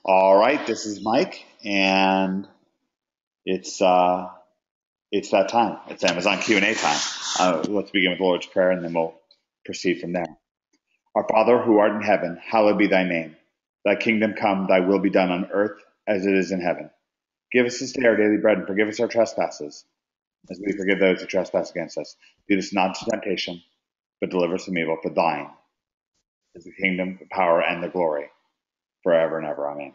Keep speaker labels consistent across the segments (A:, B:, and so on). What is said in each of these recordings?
A: All right, this is Mike, and it's uh, it's that time. It's Amazon Q&A time. Let's begin with the Lord's Prayer, and then we'll proceed from there. Our Father, who art in heaven, hallowed be thy name. Thy kingdom come, thy will be done on earth as it is in heaven. Give us this day our daily bread, and forgive us our trespasses, as we forgive those who trespass against us. Lead us not into temptation, but deliver us from evil. For thine is the kingdom, the power, and the glory, forever and ever. Amen.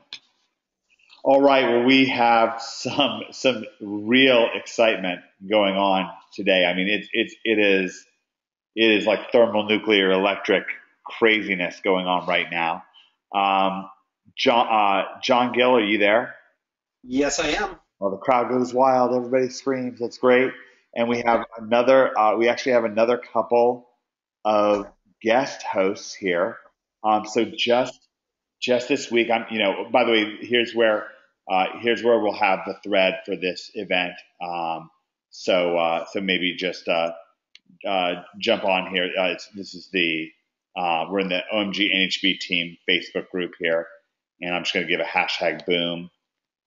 A: All right, well, we have some real excitement going on today. I mean, it is like thermonuclear electric craziness going on right now. John Gill, are you there?
B: Yes, I am.
A: Well, the crowd goes wild. Everybody screams. That's great. And we have another. We actually have another couple of guest hosts here. So just this week, by the way, here's where we'll have the thread for this event. So maybe just jump on here. This is the we're in the OMG NHB team Facebook group here, and I'm just going to give a hashtag boom.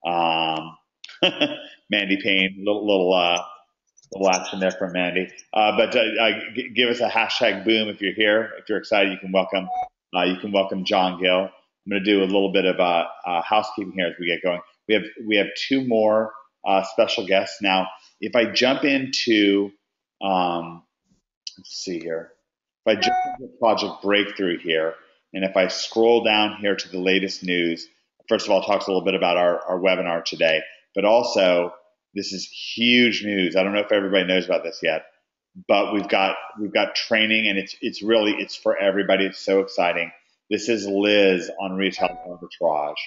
A: Um, Mandy Payne, little action there from Mandy. But give us a hashtag boom if you're here. If you're excited, you can welcome John Gill. I'm going to do a little bit of housekeeping here as we get going. We have two more special guests now. If I jump into let's see here. If I jump into Project Breakthrough here, and if I scroll down here to the latest news, first of all, it talks a little bit about our webinar today, but also this is huge news. I don't know if everybody knows about this yet, but we've got training, and it's for everybody. It's so exciting. This is Liz on retail arbitrage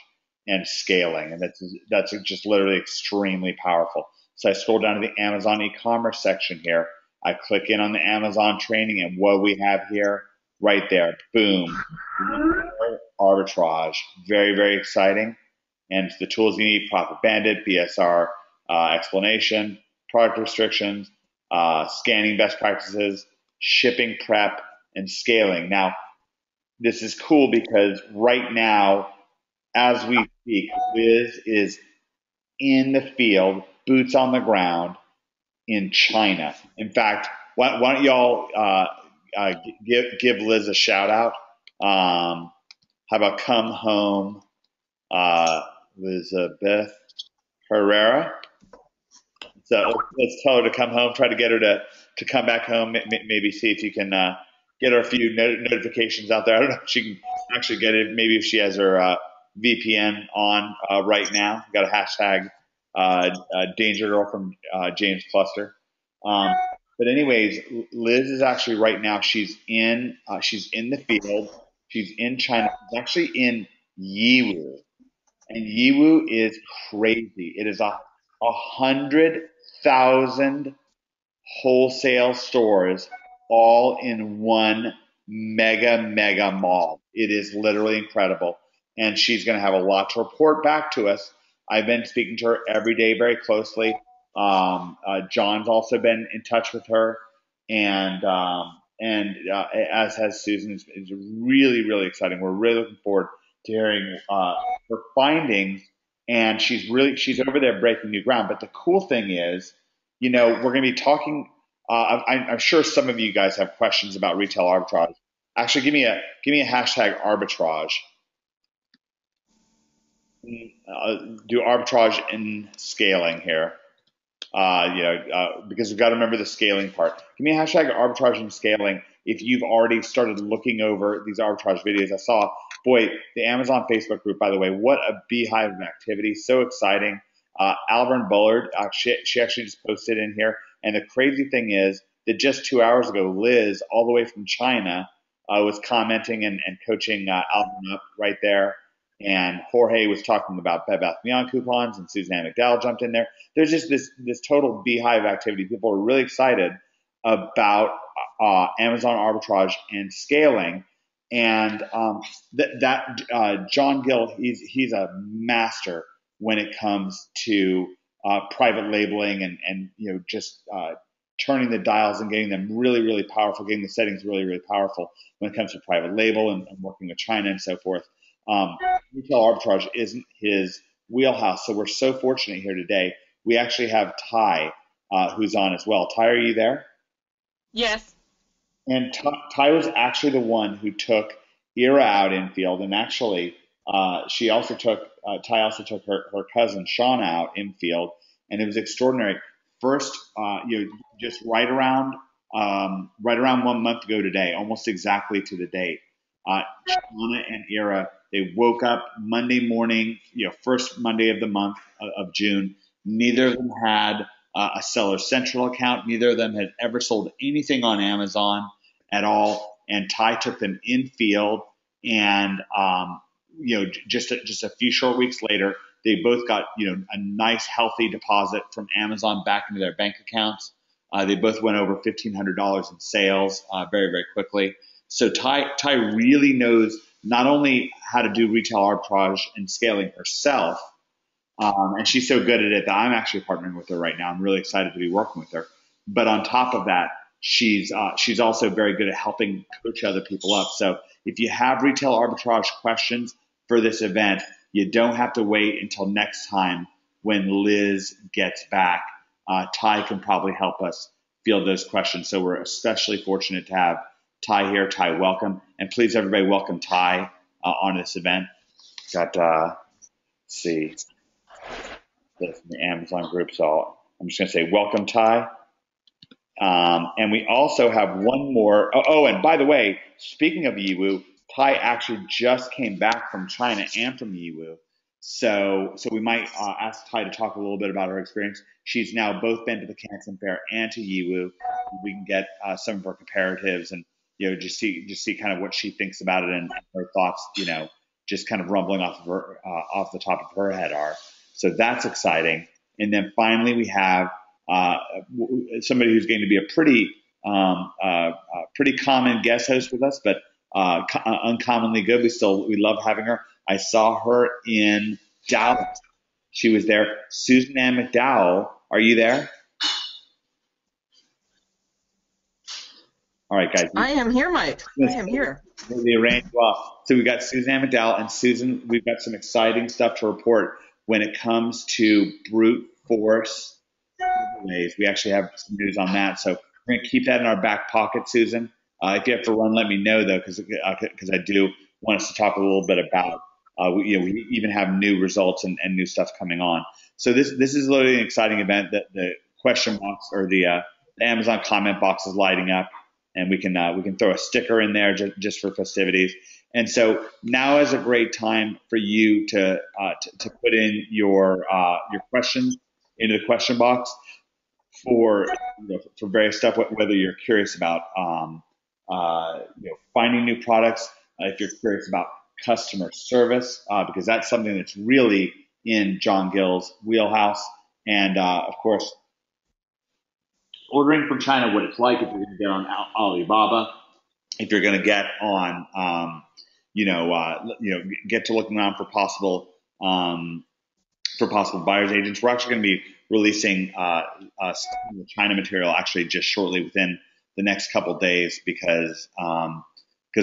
A: and scaling, and that's just literally extremely powerful. So I scroll down to the Amazon e-commerce section here. I click in on the Amazon training, and what we have here, right there, boom, arbitrage, very, very exciting. And the tools you need: Profit Bandit, BSR explanation, product restrictions, scanning best practices, shipping prep, and scaling. Now, this is cool because right now, as we speak, Liz is in the field, boots on the ground in China. In fact, why don't y'all give Liz a shout out? How about come home, Elizabeth Herrera? So let's tell her to come home. Try to get her to come back home. Maybe see if you can get her a few notifications out there. I don't know if she can actually get it. Maybe if she has her VPN on right now. Got a hashtag Danger Girl from James Cluster. Um, but anyways, Liz is actually right now. She's in the field. She's in China. She's actually in Yiwu, and Yiwu is crazy. It is 100,000 wholesale stores all in one mega mall. It is literally incredible. And she's going to have a lot to report back to us. I've been speaking to her every day very closely. John's also been in touch with her, and as has Susan. It's really exciting. We're really looking forward to hearing her findings. And she's over there breaking new ground. But the cool thing is, we're going to be talking. I'm sure some of you guys have questions about retail arbitrage. Actually, give me a hashtag arbitrage. Do arbitrage in scaling here. Because we've got to remember the scaling part. Give me a hashtag arbitrage and scaling if you've already started looking over these arbitrage videos. I saw, boy, the Amazon Facebook group, by the way, what a beehive of activity. So exciting. Alvin Bullard, she actually just posted in here. And the crazy thing is that just 2 hours ago, Liz, all the way from China, was commenting and coaching Alvin up right there. And Jorge was talking about Bed Bath & Beyond coupons, and Suzanne McDowell jumped in there. There's just this total beehive activity. People are really excited about Amazon arbitrage and scaling. And John Gill, he's a master when it comes to private labeling and just turning the dials and getting them really powerful, getting the settings really powerful when it comes to private label and working with China and so forth. um, retail arbitrage isn't his wheelhouse. So we're so fortunate here today. We actually have Ty, who's on as well. Ty, are you there?
C: Yes.
A: And Ty was actually the one who took Ira out infield, and actually, she also took Ty also took her cousin Sean out infield, and it was extraordinary. First, just right around 1 month ago today, almost exactly to the date, Shauna and Ira, they woke up Monday morning, first Monday of the month of June. Neither of them had a Seller Central account. Neither of them had ever sold anything on Amazon at all. And Ty took them in field, and just a few short weeks later, they both got a nice healthy deposit from Amazon back into their bank accounts. They both went over $1,500 in sales very, very quickly. So Ty really knows not only how to do retail arbitrage and scaling herself, and she's so good at it that I'm actually partnering with her right now. I'm really excited to be working with her. But on top of that, she's also very good at helping coach other people up. So if you have retail arbitrage questions for this event, you don't have to wait until next time when Liz gets back. Ty can probably help us field those questions. So we're especially fortunate to have Ty here. Ty, welcome. And please, everybody, welcome Ty on this event. Got, let's see, this in the Amazon group. So I'm just going to say welcome, Ty. And we also have one more. And by the way, speaking of Yiwu, Ty actually just came back from China and from Yiwu. So we might ask Ty to talk a little bit about her experience. She's now both been to the Canton Fair and to Yiwu. We can get some of her comparatives and just see kind of what she thinks about it and her thoughts. Just kind of rumbling off the top of her head are. So that's exciting. And then finally, we have somebody who's going to be a pretty common guest host with us, but uncommonly good. We love having her. I saw her in Dallas. She was there. Susan Ann McDowell, are you there? All right, guys.
C: I am here, Mike. I am here.
A: They arranged well. So we've got Susan Ann McDowell, and Susan, we've got some exciting stuff to report when it comes to brute force giveaways. We actually have some news on that. So we're going to keep that in our back pocket, Susan. If you have to run, let me know, though, because I do want us to talk a little bit about, we even have new results and new stuff coming on. So this is literally an exciting event that the question box or the Amazon comment box is lighting up, and we can throw a sticker in there just for festivities. And so now is a great time for you to put in your questions into the question box for various stuff, whether you're curious about finding new products, if you're curious about customer service, because that's something that's really in John Gill's wheelhouse, and of course, ordering from China, what it's like if you're going to get on Alibaba, if you're going to get on, get to looking around for possible buyers agents. We're actually going to be releasing China material actually just shortly within the next couple of days because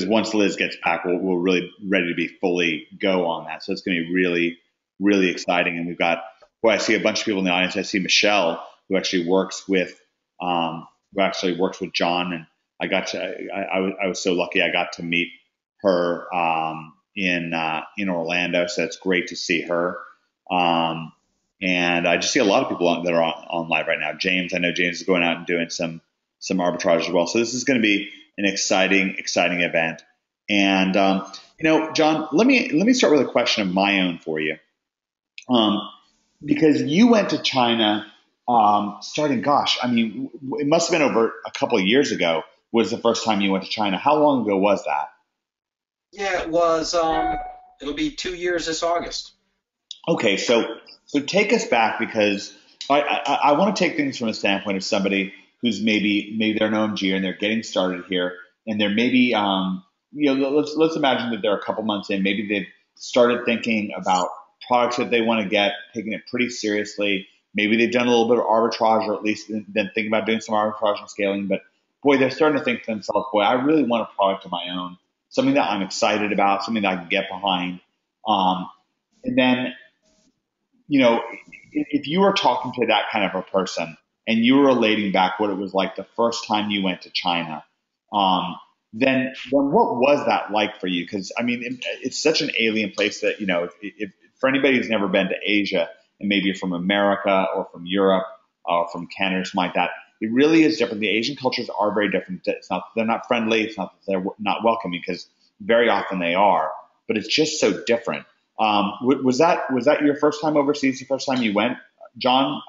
A: once Liz gets back, we're really ready to be fully go on that. So it's going to be really, really exciting. And we've got, I see a bunch of people in the audience. I see Michelle, who actually works with John, and I was so lucky I got to meet her in Orlando. So it's great to see her. And I just see a lot of people that are on live right now. James, I know James is going out and doing some arbitrage as well. So this is going to be an exciting event. And John, let me start with a question of my own for you, because you went to China starting. Gosh, I mean, it must have been over a couple of years ago. Was the first time you went to China? How long ago was that?
B: Yeah, it was. It'll be 2 years this August.
A: Okay, so take us back, because I want to take things from a standpoint of somebody who's maybe they're an OMG and they're getting started here, and they're maybe let's imagine that they're a couple months in, maybe they've started thinking about products that they want to get, taking it pretty seriously. Maybe they've done a little bit of arbitrage, or at least been thinking about doing some arbitrage and scaling, but boy, they're starting to think to themselves, boy, I really want a product of my own, something that I'm excited about, something that I can get behind. And then, if you were talking to that kind of a person and you were relating back what it was like the first time you went to China, um, then what was that like for you? Because I mean, it's such an alien place that if for anybody who's never been to Asia and maybe you're from America or from Europe or from Canada or something like that, it really is different. The Asian cultures are very different. They're not friendly. It's not that they're not welcoming, because very often they are, but it's just so different. Was that your first time overseas? The first time you went, John,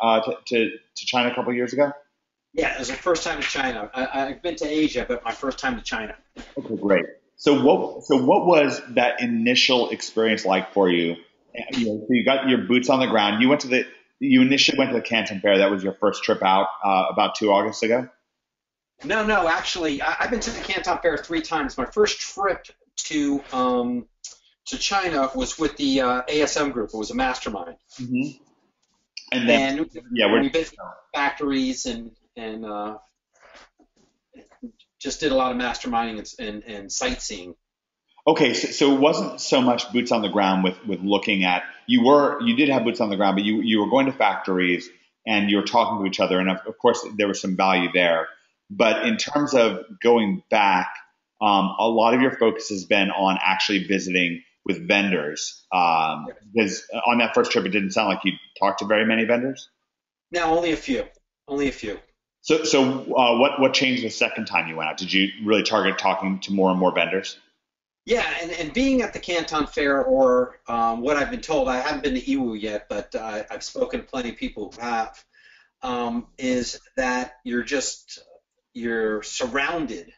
A: to China a couple of years ago?
B: Yeah, it was the first time to China. I've been to Asia, but my first time to China.
A: Okay, great. So what was that initial experience like for you? So you got your boots on the ground. You initially went to the Canton Fair. That was your first trip out about 2 August ago.
B: No, actually, I've been to the Canton Fair 3 times. My first trip to China was with the ASM group. It was a mastermind.
A: Mm-hmm. And then,
B: And
A: yeah,
B: we visited factories and just did a lot of masterminding and sightseeing.
A: okay. So it wasn't so much boots on the ground with looking at you did have boots on the ground, but you were going to factories and you were talking to each other, and of course there was some value there. But in terms of going back, a lot of your focus has been on actually visiting with vendors. Because on that first trip, it didn't sound like you talked to very many vendors.
B: No, only a few. Only a few.
A: So what changed the second time you went out? Did you really target talking to more and more vendors?
B: Yeah, and being at the Canton Fair, or what I've been told, I haven't been to Iwu yet, but I've spoken to plenty of people who have, is that you're surrounded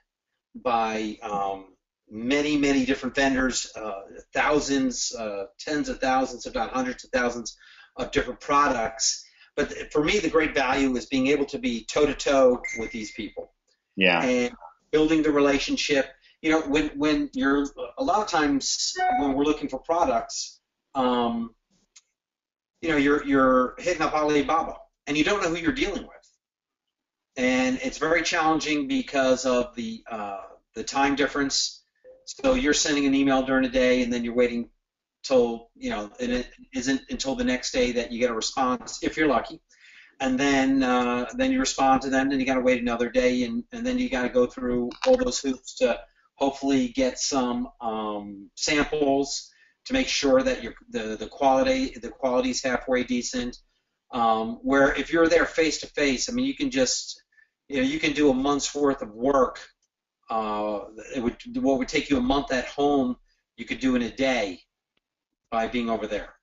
B: by many, many different vendors, thousands, tens of thousands, if not hundreds of thousands of different products. But for me, the great value is being able to be toe-to-toe with these people.
A: Yeah.
B: And building the relationship. When you're a lot of times when we're looking for products, you're hitting up Alibaba and you don't know who you're dealing with, and it's very challenging because of the time difference. So you're sending an email during the day, and then you're waiting till and it isn't until the next day that you get a response, if you're lucky. And then you respond to them, then you got to wait another day, and then you got to go through all those hoops to hopefully get some samples to make sure that the quality is halfway decent. Where if you're there face to face, I mean, you can just you can do a month's worth of work. What would take you a month at home, you could do in a day by being over there.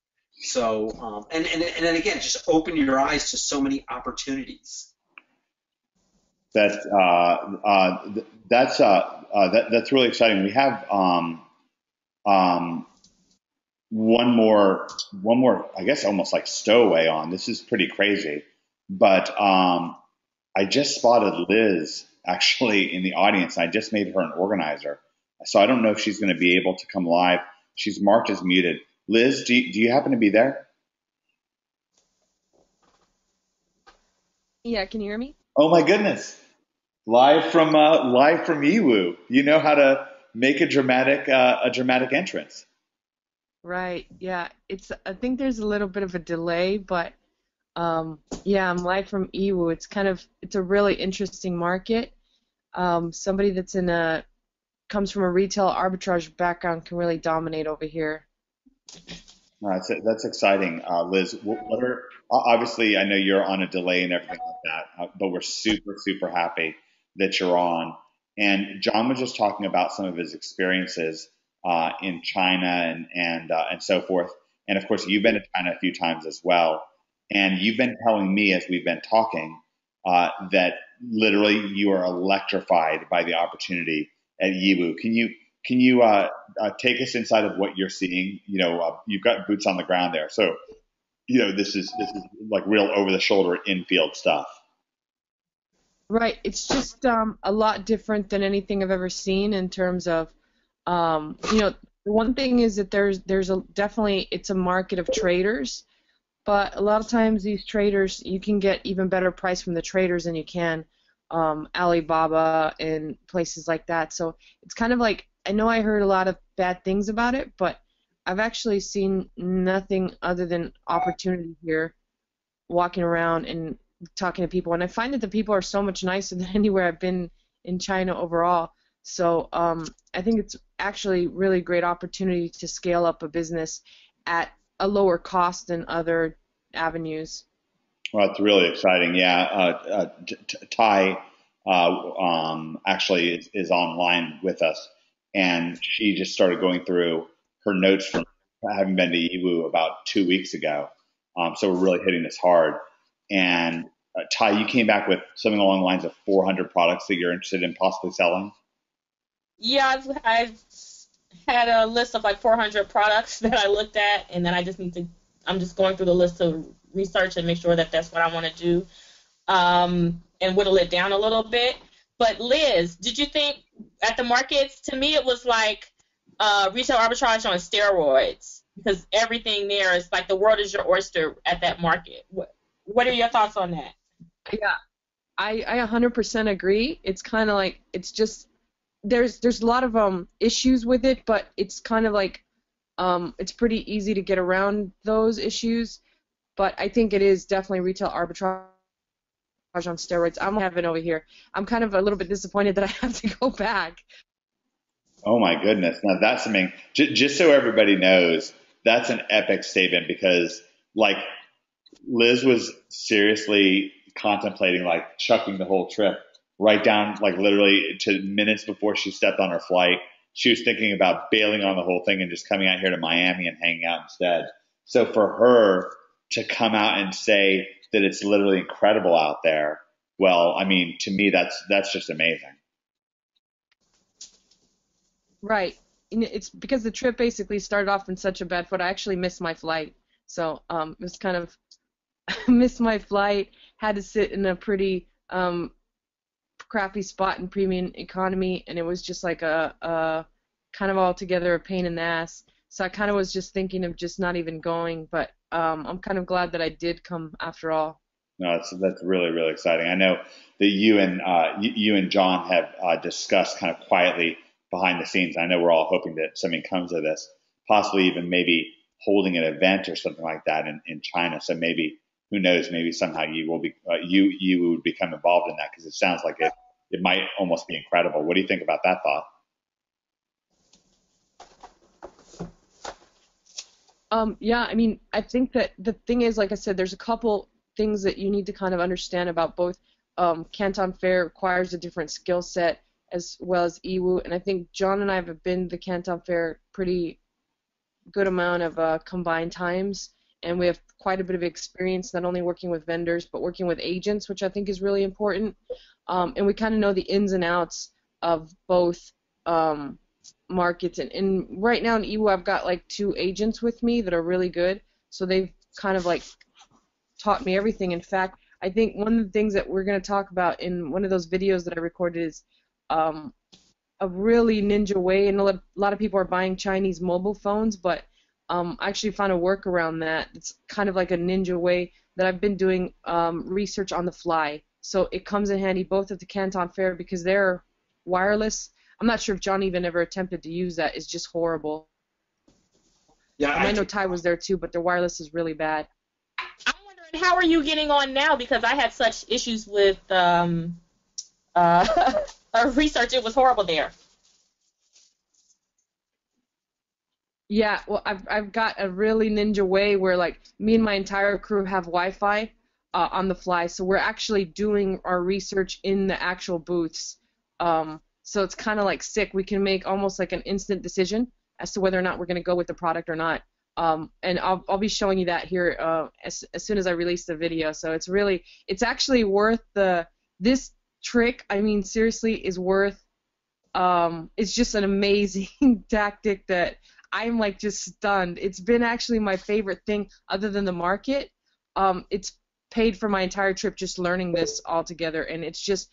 B: So and then again, just open your eyes to so many opportunities.
A: That's that's really exciting. We have one more, I guess almost like stowaway on. This is pretty crazy, but I just spotted Liz actually in the audience. I just made her an organizer, so I don't know if she's going to be able to come live. She's marked as muted. Liz, do you happen to be there?
C: Yeah, can you hear me?
A: Oh my goodness! Live from Iwu. You know how to make a dramatic entrance.
C: Right. Yeah. I think there's a little bit of a delay, but yeah, I'm live from Iwu. It's a really interesting market. Somebody comes from a retail arbitrage background can really dominate over here.
A: That's exciting, Liz. Obviously, I know you're on a delay and everything like that, but we're super, super happy that you're on. And John was just talking about some of his experiences in China and so forth. And of course, you've been to China a few times as well. And you've been telling me as we've been talking that literally you are electrified by the opportunity at Yiwu. Can you take us inside of what you're seeing? You've got boots on the ground there, so this is like real over the shoulder infield stuff.
C: Right. It's just a lot different than anything I've ever seen in terms of the one thing is that there's definitely it's a market of traders, but a lot of times these traders you can get even better price from the traders than you can Alibaba and places like that. So it's kind of like I know I heard a lot of bad things about it, but I've actually seen nothing other than opportunity here, walking around and talking to people. And I find that the people are so much nicer than anywhere I've been in China overall. So I think it's actually really great opportunity to scale up a business at a lower cost than other avenues.
A: Well, it's really exciting. Yeah, Ty actually is online with us, and she just started going through her notes from having been to Yiwu about 2 weeks ago. So we're really hitting this hard. And Ty, you came back with something along the lines of 400 products that you're interested in possibly selling.
D: Yeah, I've had a list of like 400 products that I looked at, and then I'm just going through the list of research and make sure that that's what I want to do, and whittle it down a little bit. But Liz, did you think at the markets? To me, it was like retail arbitrage on steroids because everything there is like the world is your oyster at that market. What are your thoughts on that?
C: Yeah, I 100% agree. It's kind of like it's just there's a lot of issues with it, but it's kind of like it's pretty easy to get around those issues. But I think it is definitely retail arbitrage on steroids. I'm having over here. I'm kind of a little bit disappointed that I have to go back.
A: Oh my goodness! Now that's something. Just so everybody knows, that's an epic statement because, like, Liz was seriously contemplating like chucking the whole trip right down, like literally to minutes before she stepped on her flight. She was thinking about bailing on the whole thing and just coming out here to Miami and hanging out instead. So for her to come out and say that it's literally incredible out there, well, I mean, to me, that's just amazing.
C: Right. And it's because the trip basically started off in such a bad foot. I actually missed my flight. So it was kind of missed my flight, had to sit in a pretty crappy spot in premium economy, and it was just like a kind of altogether a pain in the ass. So I kind of was just thinking of just not even going, but I'm kind of glad that I did come after all.
A: No, that's really, really exciting. I know that you and John have discussed kind of quietly behind the scenes. I know we're all hoping that something comes of this, possibly even maybe holding an event or something like that in China. So maybe, who knows, maybe somehow you will be you would become involved in that because it sounds like it might almost be incredible. What do you think about that thought?
C: Yeah, I mean, I think that the thing is, like I said, there's a couple things that you need to kind of understand about both. Canton Fair requires a different skill set as well as Yiwu, and I think John and I have been to Canton Fair pretty good amount of combined times, and we have quite a bit of experience not only working with vendors but working with agents, which I think is really important. And we kind of know the ins and outs of both markets. And right now in Yiwu, I've got like 2 agents with me that are really good, so they've kind of like taught me everything. In fact, I think one of the things that we're going to talk about in one of those videos that I recorded is a really ninja way, and a lot of people are buying Chinese mobile phones, but I actually found a workaround that it's kind of like a ninja way that I've been doing research on the fly. So it comes in handy both at the Canton Fair because they're wireless. I'm not sure if John even ever attempted to use that. It's just horrible.
B: Yeah,
C: I know Ty was there too, but their wireless is really bad.
D: I'm wondering, how are you getting on now? Because I had such issues with research. It was horrible there.
C: Yeah, well, I've got a really ninja way where like me and my entire crew have Wi-Fi on the fly, so we're actually doing our research in the actual booths. So it's kind of like sick. We can make almost like an instant decision as to whether or not we're going to go with the product or not. And I'll be showing you that here as soon as I release the video. So it's actually worth this trick. I mean, seriously, is worth. It's just an amazing tactic that I'm like just stunned. It's been actually my favorite thing other than the market. It's paid for my entire trip just learning this all together, and it's just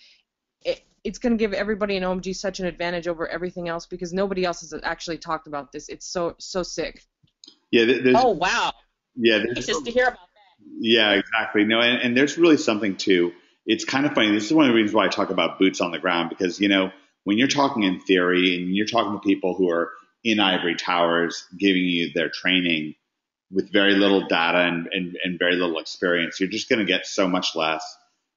C: it's going to give everybody in OMG such an advantage over everything else because nobody else has actually talked about this. It's so sick.
A: Yeah.
D: Oh wow.
A: Yeah.
D: It's just to hear about that.
A: Yeah, exactly. No, and there's really something too. It's kind of funny. This is one of the reasons why I talk about boots on the ground because, when you're talking in theory and you're talking to people who are in ivory towers giving you their training with very little data and very little experience, you're just going to get so much less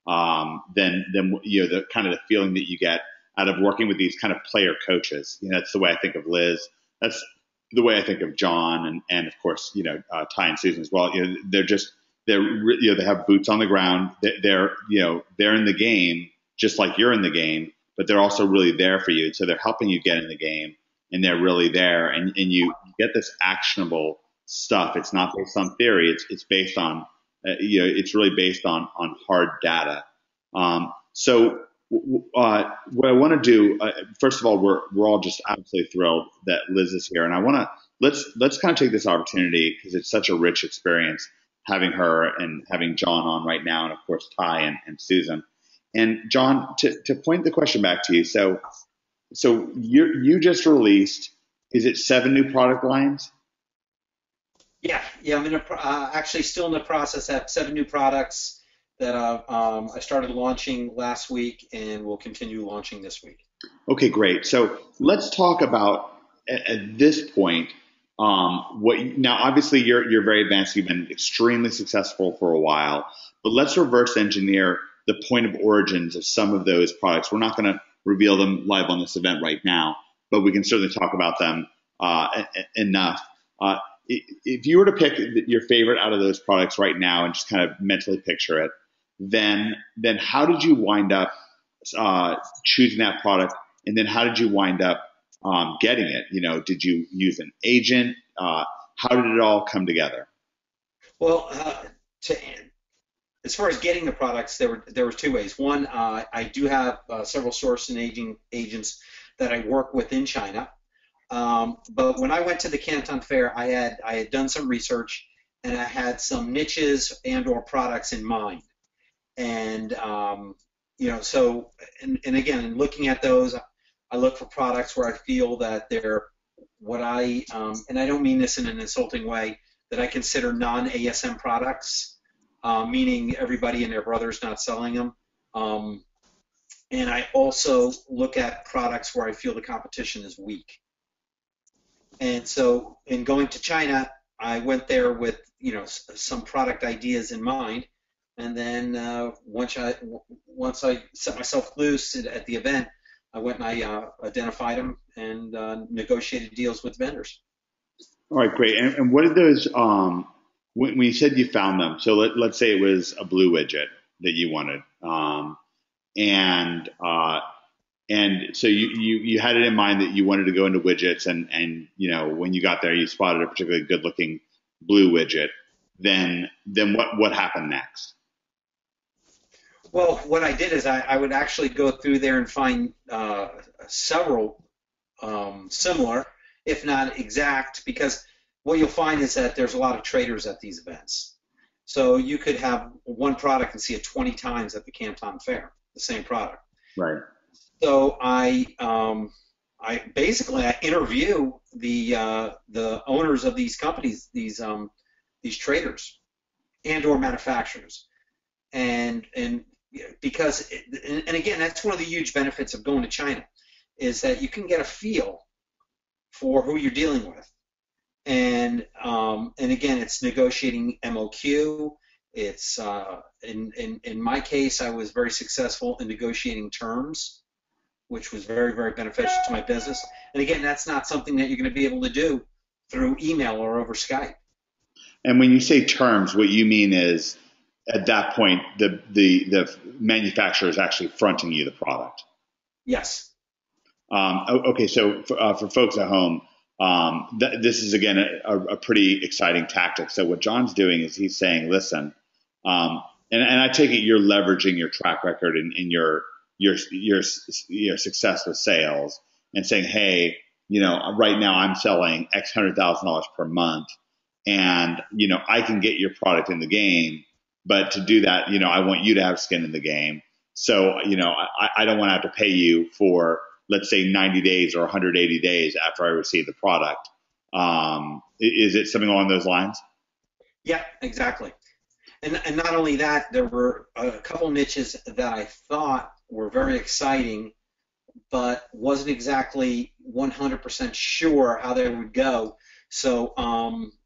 A: than the kind of the feeling that you get out of working with these kind of player coaches. That's the way I think of Liz. That's the way I think of John and of course Ty and Susan as well. They have boots on the ground. They're in the game just like you're in the game, but they're also really there for you. So they're helping you get in the game, and they're really there, and you get this actionable stuff. It's not based on theory. It's based on it's really based on hard data. So what I want to do, first of all, we're all just absolutely thrilled that Liz is here, and I want to let's kind of take this opportunity because it's such a rich experience having her and having John on right now, and of course Ty and Susan. And John, to point the question back to you, so you just released, is it 7 new product lines?
B: Yeah. I'm actually still in the process. I have 7 new products that I started launching last week and will continue launching this week.
A: Okay, great. So let's talk about at this point now. Obviously, you're very advanced. You've been extremely successful for a while, but let's reverse engineer the point of origins of some of those products. We're not going to reveal them live on this event right now, but we can certainly talk about them enough. If you were to pick your favorite out of those products right now and just kind of mentally picture it, then how did you wind up choosing that product, and then how did you wind up getting it? Did you use an agent? How did it all come together?
B: Well, as far as getting the products, there were 2 ways. One, I do have several sourcing agents that I work with in China. But when I went to the Canton Fair, I had done some research, and I had some niches and/or products in mind. And so again, in looking at those, I look for products where I feel that they're what I and I don't mean this in an insulting way, that I consider non-ASM products, meaning everybody and their brother's not selling them. And I also look at products where I feel the competition is weak. And so in going to China, I went there with some product ideas in mind, and then once I set myself loose at the event, I went and I identified them and negotiated deals with vendors.
A: All right, great. And what did those when you said you found them? So let's say it was a blue widget that you wanted, and so you had it in mind that you wanted to go into widgets, and when you got there, you spotted a particularly good-looking blue widget. Then what happened next?
B: Well, what I did is I would actually go through there and find several similar, if not exact, because what you'll find is that there's a lot of traders at these events. So you could have one product and see it 20 times at the Canton Fair, the same product.
A: Right.
B: So I basically interview the owners of these companies, these traders and/or manufacturers, and because and again, that's one of the huge benefits of going to China, is that you can get a feel for who you're dealing with, and again, it's negotiating MOQ. It's in my case, I was very successful in negotiating terms, which was very, very beneficial to my business. And again, that's not something that you're going to be able to do through email or over Skype.
A: And when you say terms, what you mean is at that point, the manufacturer is actually fronting you the product.
B: Yes.
A: Okay, so for folks at home, this is again a pretty exciting tactic. So what John's doing is he's saying, listen, and I take it you're leveraging your track record and your success with sales and saying, hey, right now I'm selling X $100,000 per month, and I can get your product in the game, but to do that, I want you to have skin in the game. So I don't want to have to pay you for, let's say, 90 days or 180 days after I receive the product. Is it something along those lines?
B: Yeah, exactly. And not only that, there were a couple niches that I thought were very exciting but wasn't exactly 100% sure how they would go. So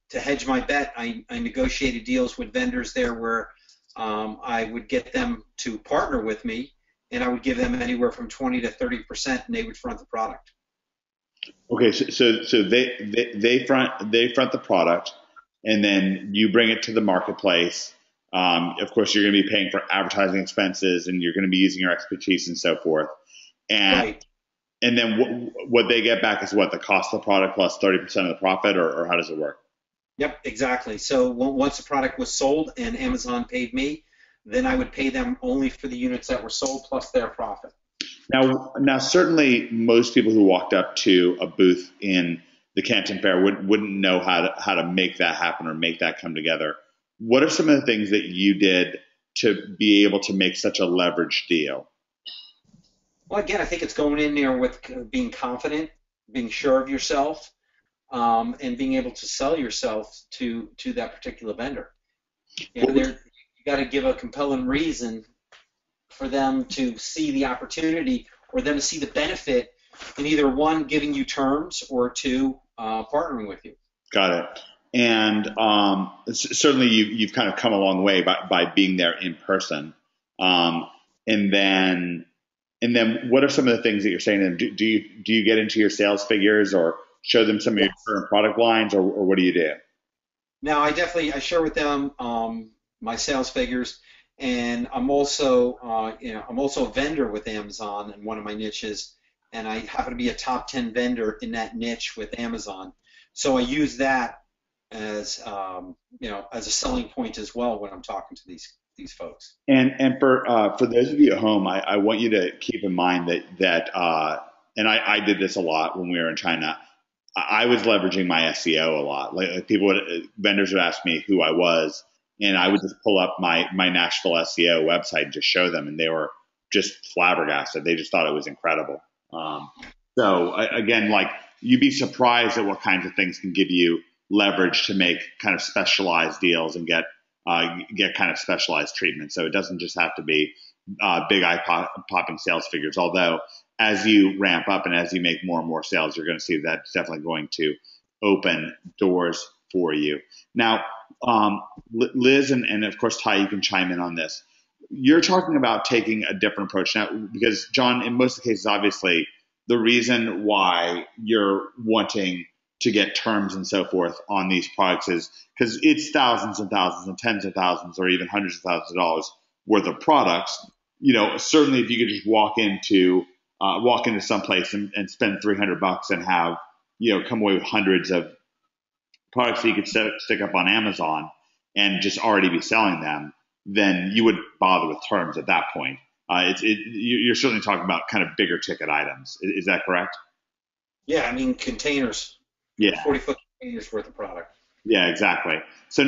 B: to hedge my bet, I negotiated deals with vendors there where I would get them to partner with me, and I would give them anywhere from 20 to 30%, and they would front the product.
A: Okay, so they front the product, and then you bring it to the marketplace. Of course, you're going to be paying for advertising expenses, and you're going to be using your expertise and so forth. And
B: Right.
A: and then what they get back is what, the cost of the product plus 30% of the profit, or how does it work?
B: Yep, exactly. So once the product was sold and Amazon paid me, then I would pay them only for the units that were sold plus their profit.
A: Now, certainly most people who walked up to a booth in the Canton Fair wouldn't know how to make that happen or make that come together. What are some of the things that you did to be able to make such a leveraged deal?
B: Well, again, I think it's going in there with being confident, being sure of yourself, and being able to sell yourself to that particular vendor. You got to give a compelling reason for them to see the opportunity or them to see the benefit in either one, giving you terms, or two, partnering with you.
A: Got it. And certainly you've kind of come a long way by being there in person. And then what are some of the things that you're saying to them? Do you get into your sales figures or show them some of your current product lines, or what do you do?
B: Now, I share with them my sales figures, and I'm also a vendor with Amazon in one of my niches, and I happen to be a top 10 vendor in that niche with Amazon. So I use that as as a selling point as well when I'm talking to these folks.
A: And for those of you at home, I want you to keep in mind that and I did this a lot when we were in China. I was leveraging my SEO a lot. Like vendors would ask me who I was, and I would just pull up my Nashville SEO website and just show them, and they were just flabbergasted. They just thought it was incredible. So again, like, you'd be surprised at what kinds of things can give you leverage to make kind of specialized deals and get kind of specialized treatment. So it doesn't just have to be big eye-popping sales figures. Although as you ramp up and as you make more and more sales, you're going to see that it's definitely going to open doors for you. Now, Liz and of course Ty, you can chime in on this. You're talking about taking a different approach now, because John, in most of the cases, obviously, the reason why you're wanting to get terms and so forth on these products is because it's thousands and thousands and tens of thousands or even hundreds of thousands of dollars worth of products. Certainly if you could just walk into some place and spend $300 and have, come away with hundreds of products that you could stick up on Amazon and just already be selling them, then you would bother with terms at that point. You're certainly talking about kind of bigger ticket items. Is that correct?
B: Yeah, I mean containers.
A: Yeah.
B: 40-foot containers worth of product.
A: Yeah, exactly. So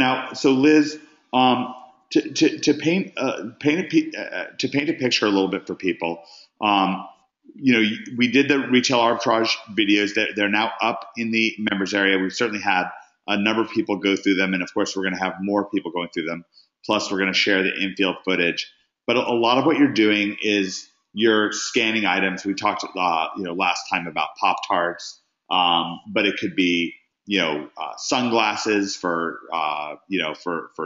A: Liz, to paint a picture a little bit for people, we did the retail arbitrage videos. They're now up in the members area. We've certainly had a number of people go through them, and of course we're going to have more people going through them. Plus, we're going to share the infield footage. But a lot of what you're doing is you're scanning items. We talked, last time about Pop-Tarts, but it could be, sunglasses for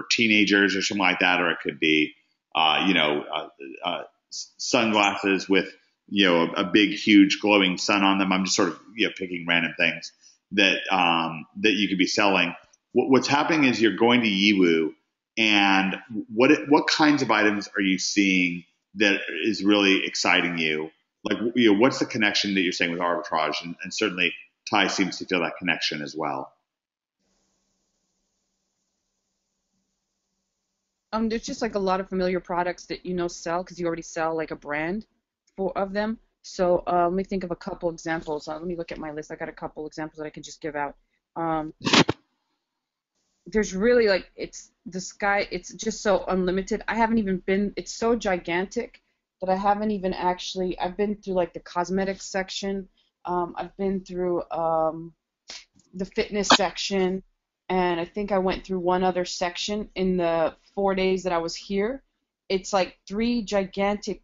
A: teenagers or something like that, or it could be, sunglasses with, a big, huge glowing sun on them. I'm just sort of, picking random things that you could be selling. What's happening is you're going to Yiwu, and what kinds of items are you seeing that is really exciting you? Like, what's the connection that you're saying with arbitrage? And certainly Ty seems to feel that connection as well.
C: There's just like a lot of familiar products that sell because you already sell like a brand of them. So let me think of a couple examples. Let me look at my list. I got a couple examples that I can just give out. There's really it's just so unlimited. I haven't even been, it's so gigantic that I haven't even actually, I've been through like the cosmetics section. I've been through the fitness section, and I think I went through one other section in the 4 days that I was here. It's like 3 gigantic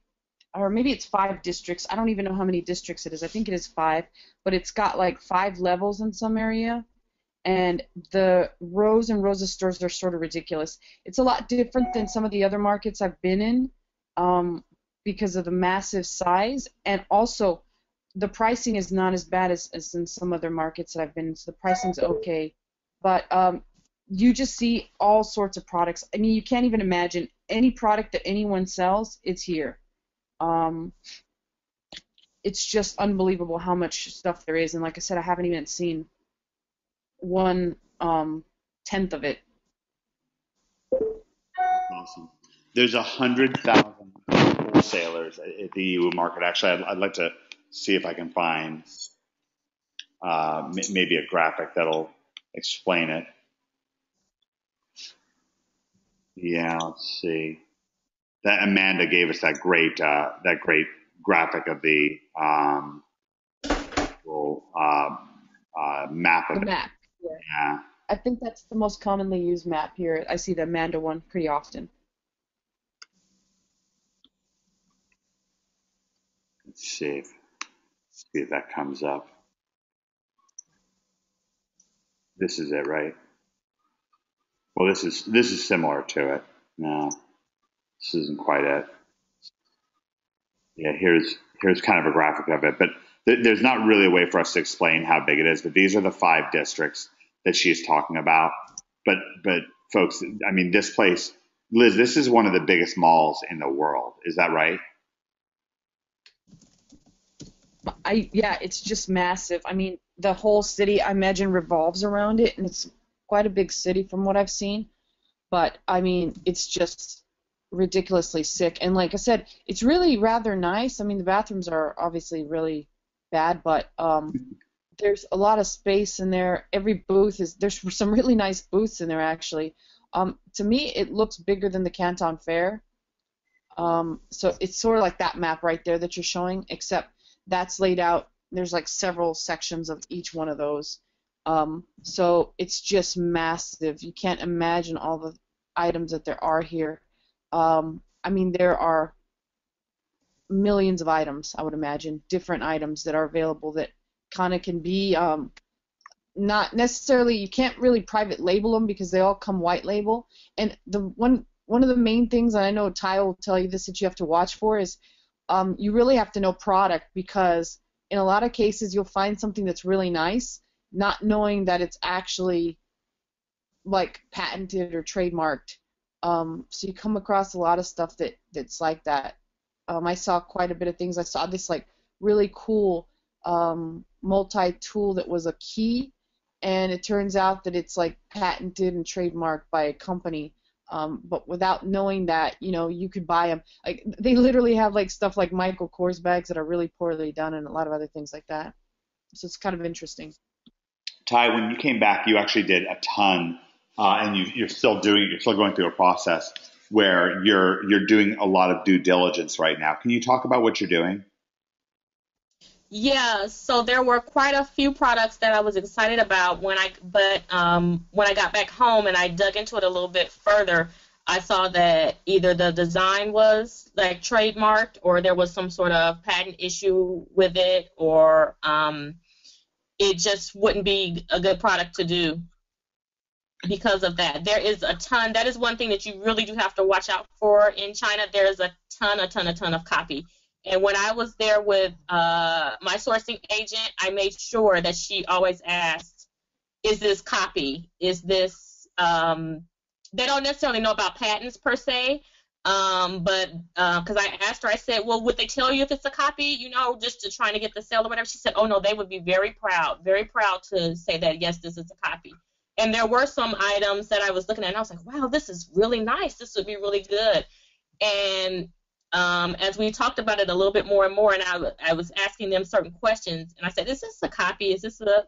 C: or maybe it's 5 districts. I don't even know how many districts it is. I think it is 5, but it's got like 5 levels in some area. And the rows and rows of stores are sort of ridiculous. It's a lot different than some of the other markets I've been in, because of the massive size, and also the pricing is not as bad as in some other markets that I've been in. So the pricing's okay, but you just see all sorts of products. I mean, you can't even imagine any product that anyone sells. It's here. Um, it's just unbelievable how much stuff there is, and like I said, I haven't even seen 1/10 of it.
A: Awesome. There's 100,000 wholesalers at the EU market. Actually, I'd like to see if I can find maybe a graphic that'll explain it. Yeah, let's see. That Amanda gave us that great graphic of the little map of
C: The
A: it.
C: map. Yeah.
A: Yeah.
C: I think that's the most commonly used map here. I see the Amanda one pretty often.
A: Let's see if that comes up. This is it, right? Well, this is similar to it. No, this isn't quite it. Yeah, here's kind of a graphic of it, but there's not really a way for us to explain how big it is. But these are the 5 districts that she's talking about. But folks, I mean, this place, Liz, this is one of the biggest malls in the world. Is that right?
C: Yeah, it's just massive. I mean, the whole city, I imagine, revolves around it, and it's quite a big city from what I've seen. But I mean, it's just ridiculously sick. And like I said, it's really rather nice. I mean, the bathrooms are obviously really bad, but there's a lot of space in there. Every booth there's some really nice booths in there actually. To me, it looks bigger than the Canton Fair. So it's sort of like that map right there that you're showing, except that's laid out. There's like several sections of each one of those. So it's just massive. You can't imagine all the items that there are here. I mean, there are millions of items, I would imagine, different items that are available that kind of can be not necessarily, you can't really private label them because they all come white label. And the one of the main things, and I know Ty will tell you this, that you have to watch for is you really have to know product, because in a lot of cases you'll find something that's really nice, not knowing that it's actually like patented or trademarked. So you come across a lot of stuff that's like that. I saw quite a bit of things. I saw this like really cool multi-tool that was a key, and it turns out that it's like patented and trademarked by a company. But without knowing that, you could buy them. Like they literally have like stuff like Michael Kors bags that are really poorly done, and a lot of other things like that. So it's kind of interesting.
A: Ty, when you came back, you actually did a ton, and you're still going through a process where you're doing a lot of due diligence right now. Can you talk about what you're doing?
D: Yeah, so there were quite a few products that I was excited about when I got back home and I dug into it a little bit further, I saw that either the design was like trademarked, or there was some sort of patent issue with it, or it just wouldn't be a good product to do because of that. There is a ton. That is one thing that you really do have to watch out for in China. There is a ton of copy. And when I was there with my sourcing agent, I made sure that she always asked, is this copy? Is this, they don't necessarily know about patents per se, but because I asked her, I said, well, would they tell you if it's a copy, just to try to get the sale or whatever? She said, oh, no, they would be very proud to say that, yes, this is a copy. And there were some items that I was looking at, and I was like, wow, this is really nice. This would be really good. And as we talked about it a little bit more and more, and I was asking them certain questions, and I said, is this a copy? Is this a,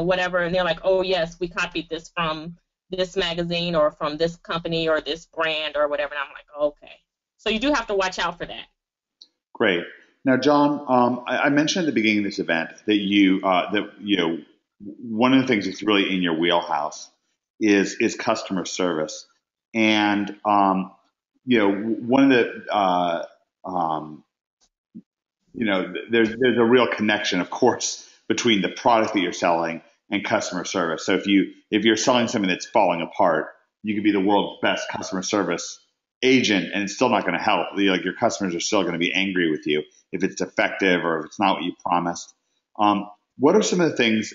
D: whatever? And they're like, oh, yes, we copied this from this magazine or from this company or this brand or whatever. And I'm like, okay. So you do have to watch out for that.
A: Great. Now, John, I mentioned at the beginning of this event that one of the things that's really in your wheelhouse is customer service, and one of the there's a real connection, of course, between the product that you're selling and customer service. So if you're selling something that's falling apart, you could be the world's best customer service agent, and it's still not going to help. Like, your customers are still going to be angry with you if it's defective or if it's not what you promised. What are some of the things,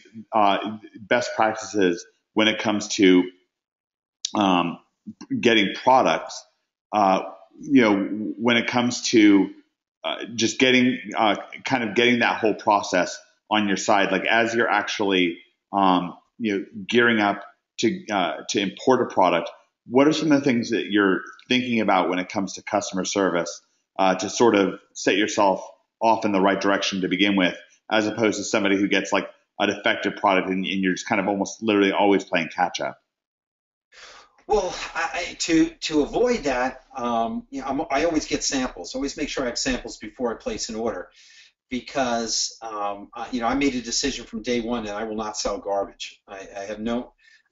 A: best practices when it comes to getting products? When it comes to just getting getting that whole process on your side, like as you're actually gearing up to import a product, what are some of the things that you're thinking about when it comes to customer service to sort of set yourself off in the right direction to begin with, as opposed to somebody who gets like a defective product and you're just kind of almost literally always playing catch up?
B: Well, to avoid that, I always get samples. Always make sure I have samples before I place an order, because I made a decision from day one that I will not sell garbage. I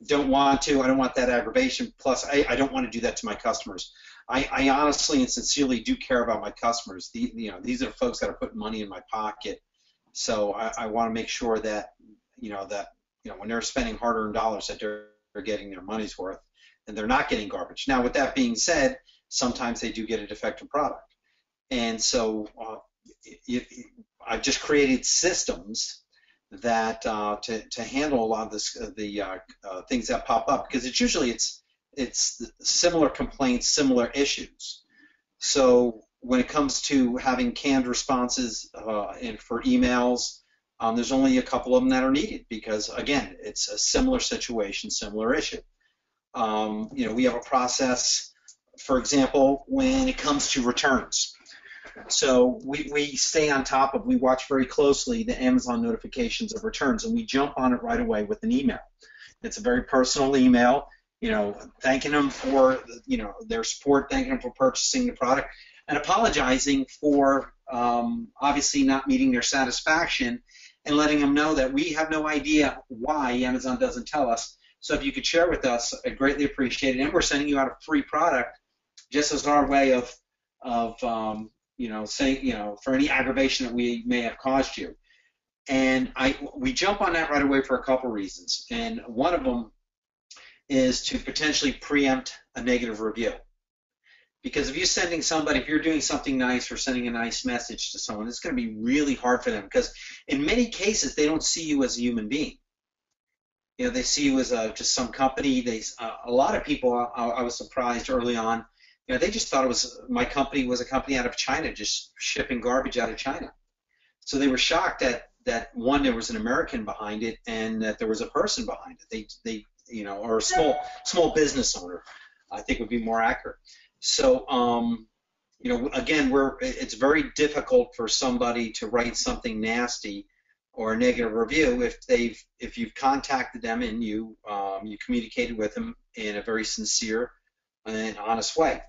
B: don't want to. I don't want that aggravation. Plus, I don't want to do that to my customers. I honestly and sincerely do care about my customers. These are folks that are putting money in my pocket, so I want to make sure that when they're spending hard-earned dollars, that they're getting their money's worth, and they're not getting garbage. Now, with that being said, sometimes they do get a defective product, and so I've just created systems that to handle a lot of the things that pop up, because it's usually similar complaints, similar issues. So when it comes to having canned responses and for emails, there's only a couple of them that are needed, because again, it's a similar situation, similar issue. We have a process, for example, when it comes to returns. So we stay on top of, we watch very closely the Amazon notifications of returns, and we jump on it right away with an email. It's a very personal email, thanking them for their support, thanking them for purchasing the product, and apologizing for obviously not meeting their satisfaction, and letting them know that we have no idea why Amazon doesn't tell us. So if you could share with us, I'd greatly appreciate it. And we're sending you out a free product just as our way of saying, for any aggravation that we may have caused you. And we jump on that right away for a couple reasons. And one of them is to potentially preempt a negative review. Because if you're doing something nice or sending a nice message to someone, it's going to be really hard for them, because in many cases, they don't see you as a human being. They see you as just some company. A lot of people, I was surprised early on, they just thought my company was a company out of China, just shipping garbage out of China. So they were shocked that one, there was an American behind it, and that there was a person behind it. They or a small business owner, I think would be more accurate. So again, it's very difficult for somebody to write something nasty or a negative review if you've contacted them and you communicated with them in a very sincere and honest way.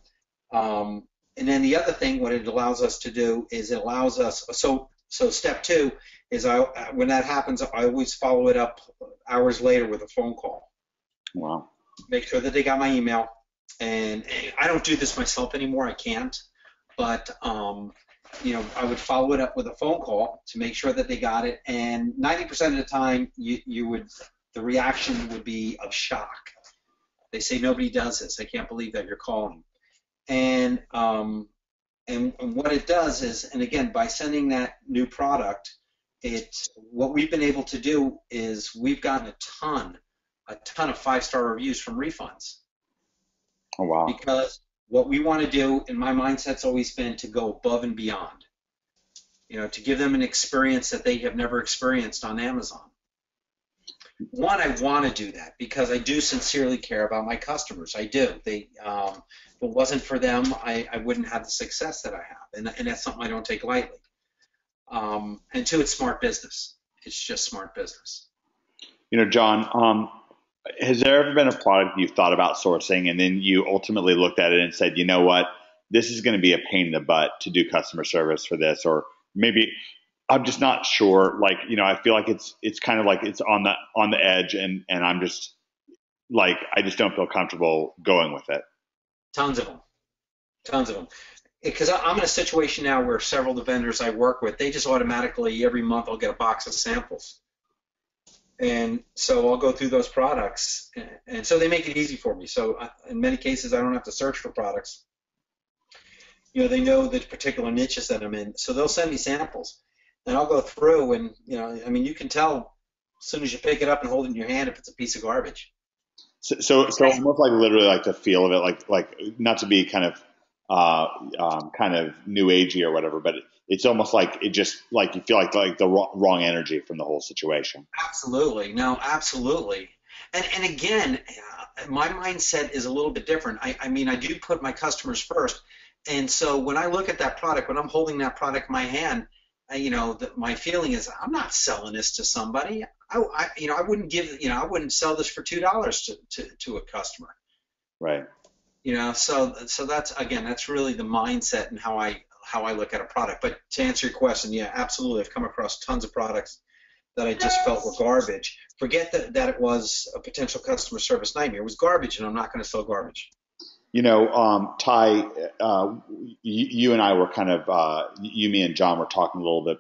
B: And then the other thing, what it allows us to do is it allows us. So step two is when that happens, I always follow it up hours later with a phone call.
A: Wow.
B: Make sure that they got my email, and I don't do this myself anymore. I can't, but I would follow it up with a phone call to make sure that they got it, and 90% of the time, the reaction would be of shock. They say, nobody does this. I can't believe that you're calling. And what it does is, and again, by sending that new product, what we've been able to do is we've gotten a ton of 5-star reviews from refunds.
A: Oh, wow.
B: Because what we want to do, and my mindset's always been to go above and beyond, to give them an experience that they have never experienced on Amazon. One, I want to do that because I do sincerely care about my customers. I do. If it wasn't for them, I wouldn't have the success that I have, and that's something I don't take lightly. And two, it's smart business. It's just smart business.
A: John, has there ever been a product you've thought about sourcing and then you ultimately looked at it and said, you know what, this is going to be a pain in the butt to do customer service for this, or maybe I'm just not sure. Like, I feel like it's kind of like it's on the edge, and I'm just like, I just don't feel comfortable going with it.
B: Tons of them. because I'm in a situation now where several of the vendors I work with, they just automatically every month I'll get a box of samples. And so I'll go through those products, and so they make it easy for me. So in many cases, I don't have to search for products. You know, they know the particular niches that I'm in, so they'll send me samples, and I'll go through, and you know, I mean, you can tell as soon as you pick it up and hold it in your hand if it's a piece of garbage.
A: So almost like literally like the feel of it, like not to be kind of new agey or whatever, but it's almost like it just like you feel like the wrong energy from the whole situation.
B: Absolutely, no, absolutely, and again, my mindset is a little bit different. I mean, I do put my customers first, and so when I look at that product, when I'm holding that product in my hand, my feeling is I'm not selling this to somebody. I wouldn't I wouldn't sell this for $2 to a customer.
A: Right.
B: So that's really the mindset and how I look at a product. But to answer your question, yeah, absolutely. I've come across tons of products that I just felt were garbage. Forget that it was a potential customer service nightmare. It was garbage, and I'm not going to sell garbage.
A: Ty, you and I were kind of, you, me, and John were talking a little bit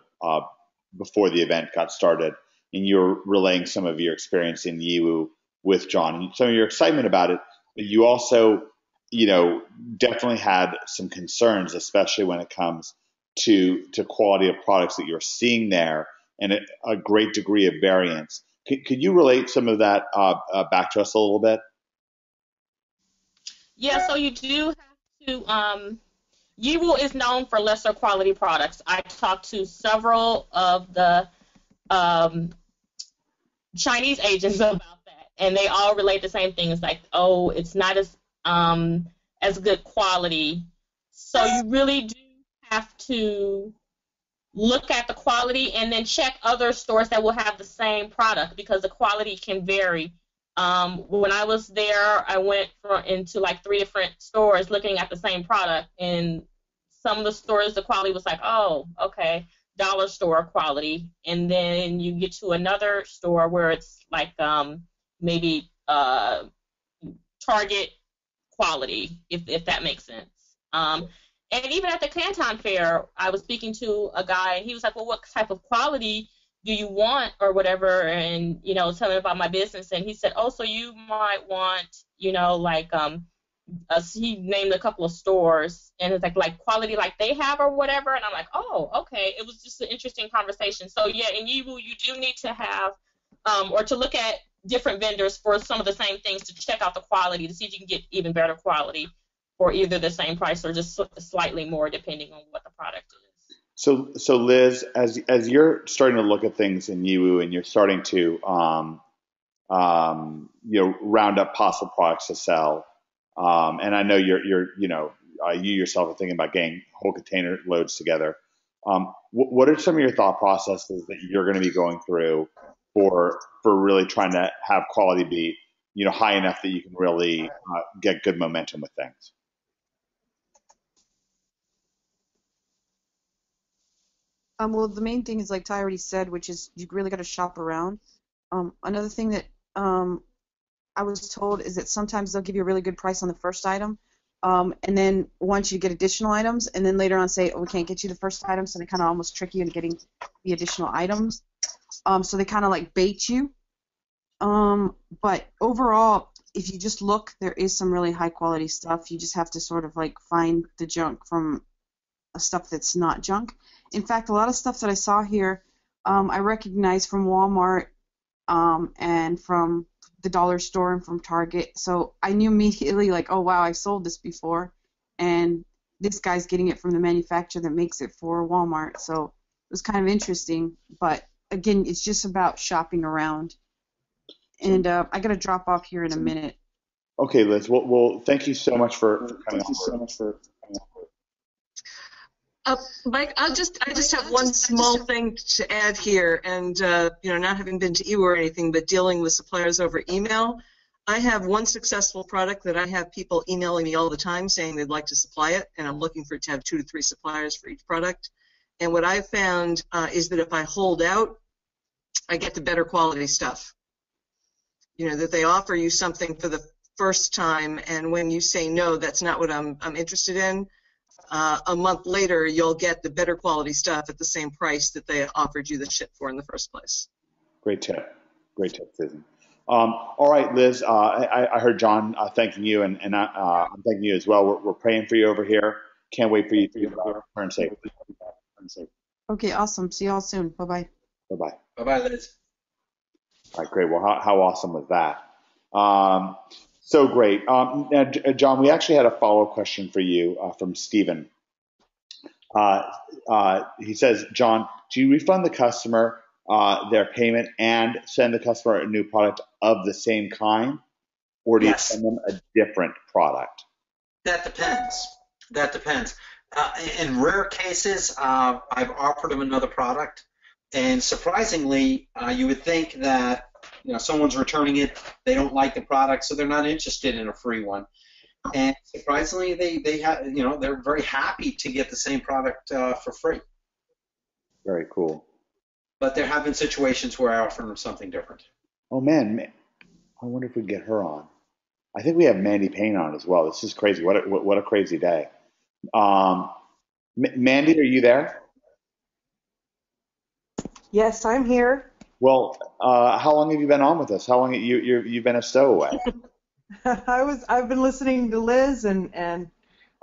A: before the event got started, and you were relaying some of your experience in Yiwu with John and some of your excitement about it, but you also, definitely had some concerns, especially when it comes to quality of products that you're seeing there and a great degree of variance. Could you relate some of that back to us a little bit?
D: Yeah, so you do have to. Yiwu is known for lesser quality products. I talked to several of the Chinese agents about that, and they all relate the same thing. It's like, oh, it's not as good quality. So you really do have to look at the quality and then check other stores that will have the same product because the quality can vary. When I was there, I went into like 3 different stores looking at the same product, and some of the stores, the quality was like, oh, okay, dollar store quality, and then you get to another store where it's like maybe Target quality, if that makes sense. And even at the Canton Fair, I was speaking to a guy, and he was like, well, what type of quality do you want or whatever, and tell me about my business. And he said, oh, so you might want he named a couple of stores, and it's like quality like they have or whatever. And I'm like, oh, okay. It was just an interesting conversation. So yeah, in Yiwu you do need to have or to look at different vendors for some of the same things to check out the quality to see if you can get even better quality for either the same price or just slightly more depending on what the product is.
A: So Liz, as you're starting to look at things in Yiwu and you're starting to round up possible products to sell, and I know you yourself are thinking about getting whole container loads together. What are some of your thought processes that you're going to be going through for really trying to have quality be high enough that you can really get good momentum with things?
E: Well, the main thing is like Ty already said, which is you really got to shop around. Another thing that I was told is that sometimes they'll give you a really good price on the first item, and then want you to get additional items, and then later on say, oh, we can't get you the first item, so they kind of almost trick you into getting the additional items. So they kind of like bait you. But overall, if you just look, there is some really high quality stuff. You just have to sort of like find the junk from stuff that's not junk. In fact, a lot of stuff that I saw here, I recognize from Walmart and from the dollar store and from Target. So I knew immediately, like, oh, wow, I've sold this before. And this guy's getting it from the manufacturer that makes it for Walmart. So it was kind of interesting. But, again, it's just about shopping around. And I got to drop off here in a minute.
A: Okay, Liz. Well, thank you so much for coming on.
F: Mike, I just have one small thing to add here, and not having been to Yiwu or anything, but dealing with suppliers over email. I have one successful product that I have people emailing me all the time saying they'd like to supply it, and I'm looking to have 2 to 3 suppliers for each product. And what I've found is that if I hold out, I get the better quality stuff. That they offer you something for the first time, and when you say no, that's not what I'm interested in. a month later, you'll get the better quality stuff at the same price that they offered you the ship for in the first place.
A: Great tip. Great tip, Susan. All right, Liz, I heard John thanking you, and I'm thanking you as well. We're praying for you over here. Can't wait for you to return safely.
E: Okay, awesome. See y'all soon. Bye-bye.
A: Bye-bye.
B: Bye-bye, Liz.
A: All right, great. Well, how awesome was that? So great. Now, John, we actually had a follow-up question for you from Stephen. He says, John, do you refund the customer their payment and send the customer a new product of the same kind, or do you
B: Yes.
A: send them a different product?
B: That depends. That depends. In rare cases, I've offered them another product, and surprisingly, you would think that someone's returning it, they don't like the product, so they're not interested in a free one. And surprisingly, they have they're very happy to get the same product for free.
A: Very cool.
B: But there have been situations where I offer them something different.
A: Oh man, I wonder if we can get her on. I think we have Mandy Payne on as well. This is crazy. What a crazy day. Mandy, are you there?
G: Yes, I'm here.
A: Well, how long have you been on with us? How long you've been a stowaway?
G: I've been listening to Liz and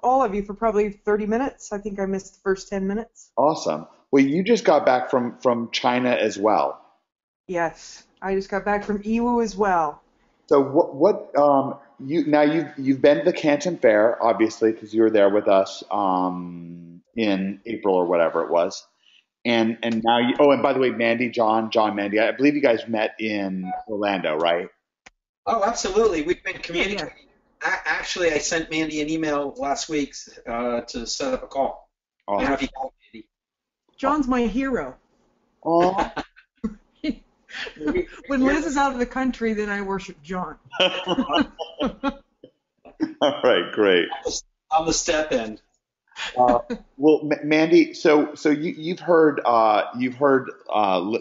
G: all of you for probably 30 minutes. I think I missed the first 10 minutes.
A: Awesome. Well, you just got back from China as well.
G: Yes, I just got back from EWU as well.
A: So you've been to the Canton Fair, obviously, because you were there with us in April or whatever it was. And now and by the way, Mandy, John, Mandy, I believe you guys met in Orlando, right?
B: Oh, absolutely. We've been communicating.
G: Yeah.
B: Actually, I sent Mandy an email last week to set up a call. I don't know if you called Mandy.
G: John's my hero.
A: Oh.
G: When Liz is out of the country, then I worship John.
A: All right, great.
B: On the step in.
A: Well, Mandy, so you've heard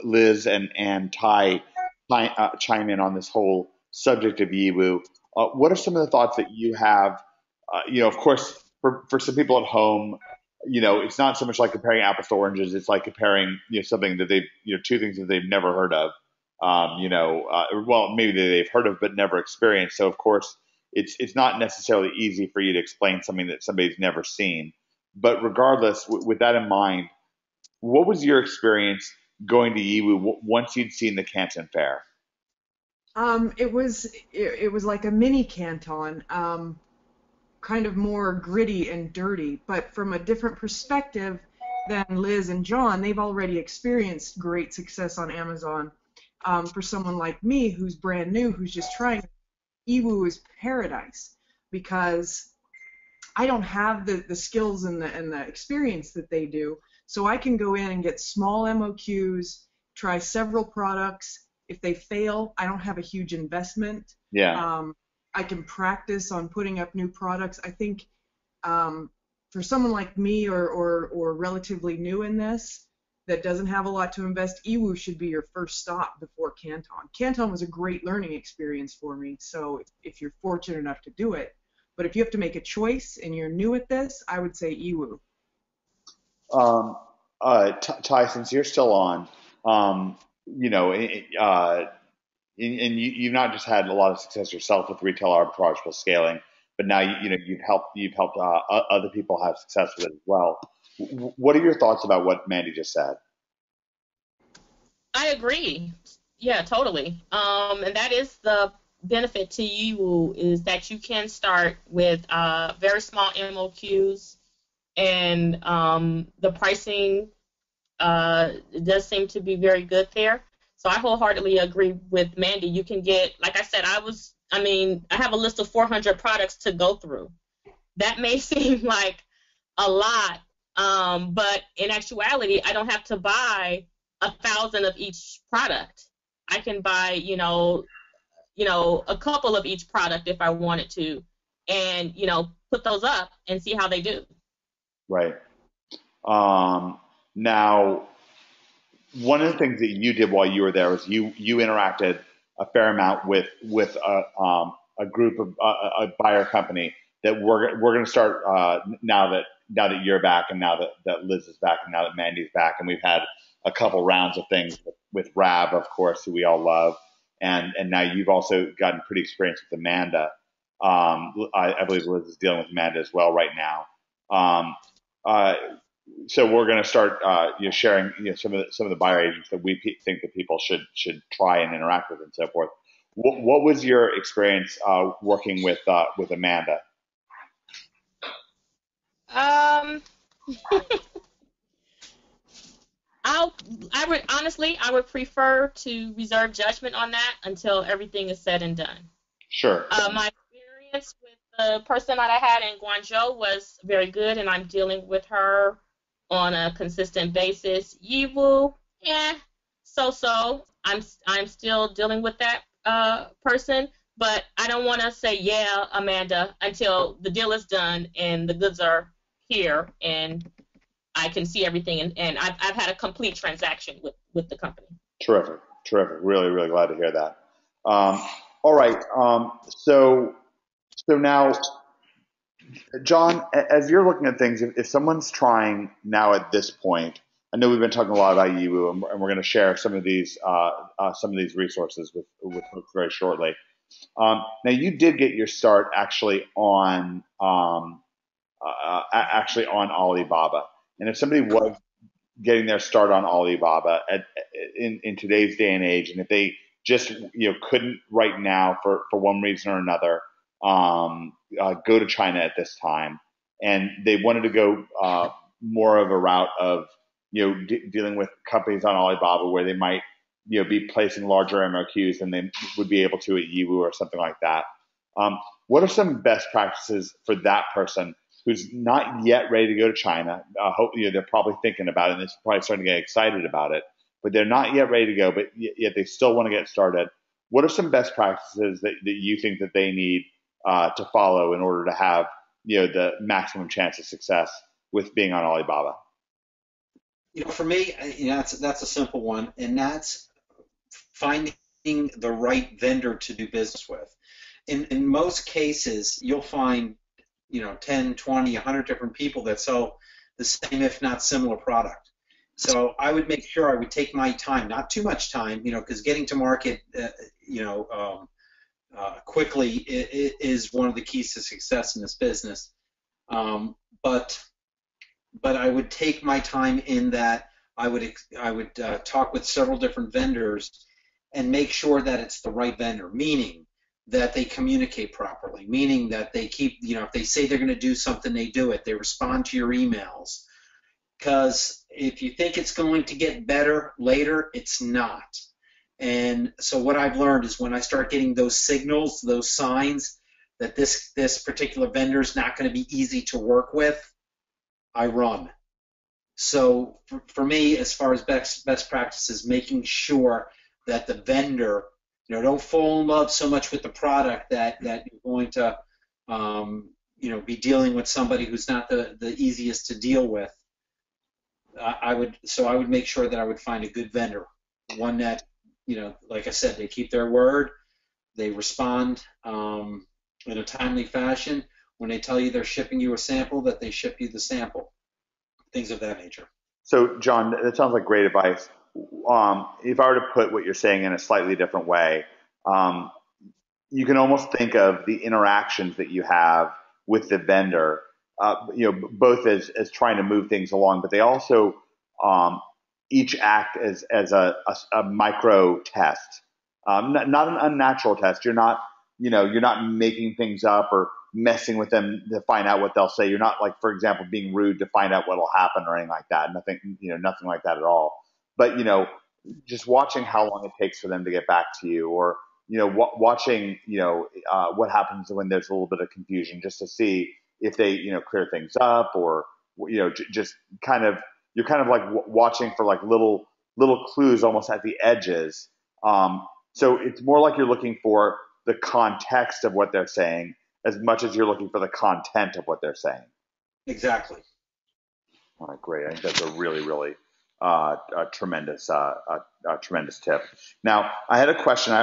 A: Liz and Ty chime in on this whole subject of EWU. What are some of the thoughts that you have? Of course, for some people at home, it's not so much like comparing apples to oranges. It's like comparing something that two things that they've never heard of. Well, maybe they've heard of but never experienced. So of course, it's not necessarily easy for you to explain something that somebody's never seen. But regardless, with that in mind, what was your experience going to EWU once you'd seen the Canton Fair?
G: It was like a mini Canton, kind of more gritty and dirty, but from a different perspective than Liz and John. They've already experienced great success on Amazon. For someone like me who's brand new, who's just trying, EWU is paradise because I don't have the skills and the experience that they do, so I can go in and get small MOQs, try several products. If they fail, I don't have a huge investment.
A: Yeah.
G: I can practice on putting up new products. I think for someone like me or relatively new in this that doesn't have a lot to invest, EWU should be your first stop before Canton. Canton was a great learning experience for me, so if you're fortunate enough to do it. But if you have to make a choice and you're new at this, I would say EWU.
A: Ty, since you're still on, and you've not just had a lot of success yourself with retail arbitrage plus scaling, but now you've helped other people have success with it as well. What are your thoughts about what Mandy just said?
D: I agree. Yeah, totally. And that is the benefit to you, is that you can start with very small MOQs, and the pricing does seem to be very good there. So I wholeheartedly agree with Mandy. You can get, like I said, I have a list of 400 products to go through. That may seem like a lot, but in actuality, I don't have to buy 1,000 of each product. I can buy, a couple of each product if I wanted to, and put those up and see how they do.
A: Right. Now, one of the things that you did while you were there was you interacted a fair amount with a group of a buyer company that we're going to start now that now that you're back, and now that Liz is back, and now that Mandy's back, and we've had a couple rounds of things with Rab, of course, who we all love, and now you've also gotten pretty experienced with Amanda. I believe Liz is dealing with Amanda as well right now. So we're going to start sharing some of the buyer agents that we think that people should try and interact with and so forth. What was your experience working with Amanda?
D: I would prefer to reserve judgment on that until everything is said and done.
A: Sure.
D: My experience with the person that I had in Guangzhou was very good, and I'm dealing with her on a consistent basis. Yiwu, so. I'm still dealing with that person, but I don't want to say yeah, Amanda, until the deal is done and the goods are here and I can see everything, and I've had a complete transaction with the company.
A: Terrific. Really, really glad to hear that. All right. So now, John, as you're looking at things, if someone's trying now at this point, I know we've been talking a lot about Yiwu, and we're going to share some of these resources with folks very shortly. Now, you did get your start actually on Alibaba, and if somebody was getting their start on Alibaba in today's day and age, and if they just couldn't right now for one reason or another go to China at this time, and they wanted to go more of a route of dealing with companies on Alibaba where they might be placing larger MOQs than they would be able to at Yiwu or something like that. What are some best practices for that person who's not yet ready to go to China? They're probably thinking about it, and they're probably starting to get excited about it, but they're not yet ready to go, but yet they still want to get started. What are some best practices that you think that they need to follow in order to have the maximum chance of success with being on Alibaba?
B: For me, that's a simple one, and that's finding the right vendor to do business with. In most cases, you'll find 10, 20, 100 different people that sell the same, if not similar product. So I would make sure I would take my time, not too much time, because getting to market, quickly is one of the keys to success in this business. But I would take my time in that I would talk with several different vendors and make sure that it's the right vendor, meaning that they communicate properly, meaning that they keep, if they say they're going to do something, they do it. They respond to your emails. Because if you think it's going to get better later, it's not. And so what I've learned is when I start getting those signals, those signs that this particular vendor is not going to be easy to work with, I run. So for me, as far as best practices, making sure that the vendor, don't fall in love so much with the product that you're going to, be dealing with somebody who's not the easiest to deal with. I would make sure that I would find a good vendor, one that, like I said, they keep their word, they respond in a timely fashion. When they tell you they're shipping you a sample, that they ship you the sample, things of that nature.
A: So, John, that sounds like great advice. If I were to put what you're saying in a slightly different way, you can almost think of the interactions that you have with the vendor, both as trying to move things along, but they also each act as a micro test, not an unnatural test. You're not making things up or messing with them to find out what they'll say. You're not, like, for example, being rude to find out what will happen or anything like that. Nothing like that at all. But, just watching how long it takes for them to get back to you, or, watching, what happens when there's a little bit of confusion, just to see if they, clear things up, or, just kind of, you're kind of like watching for like little clues almost at the edges. So it's more like you're looking for the context of what they're saying as much as you're looking for the content of what they're saying.
B: Exactly.
A: All right, great. I think that's a really, really tremendous tip. Now, I had a question.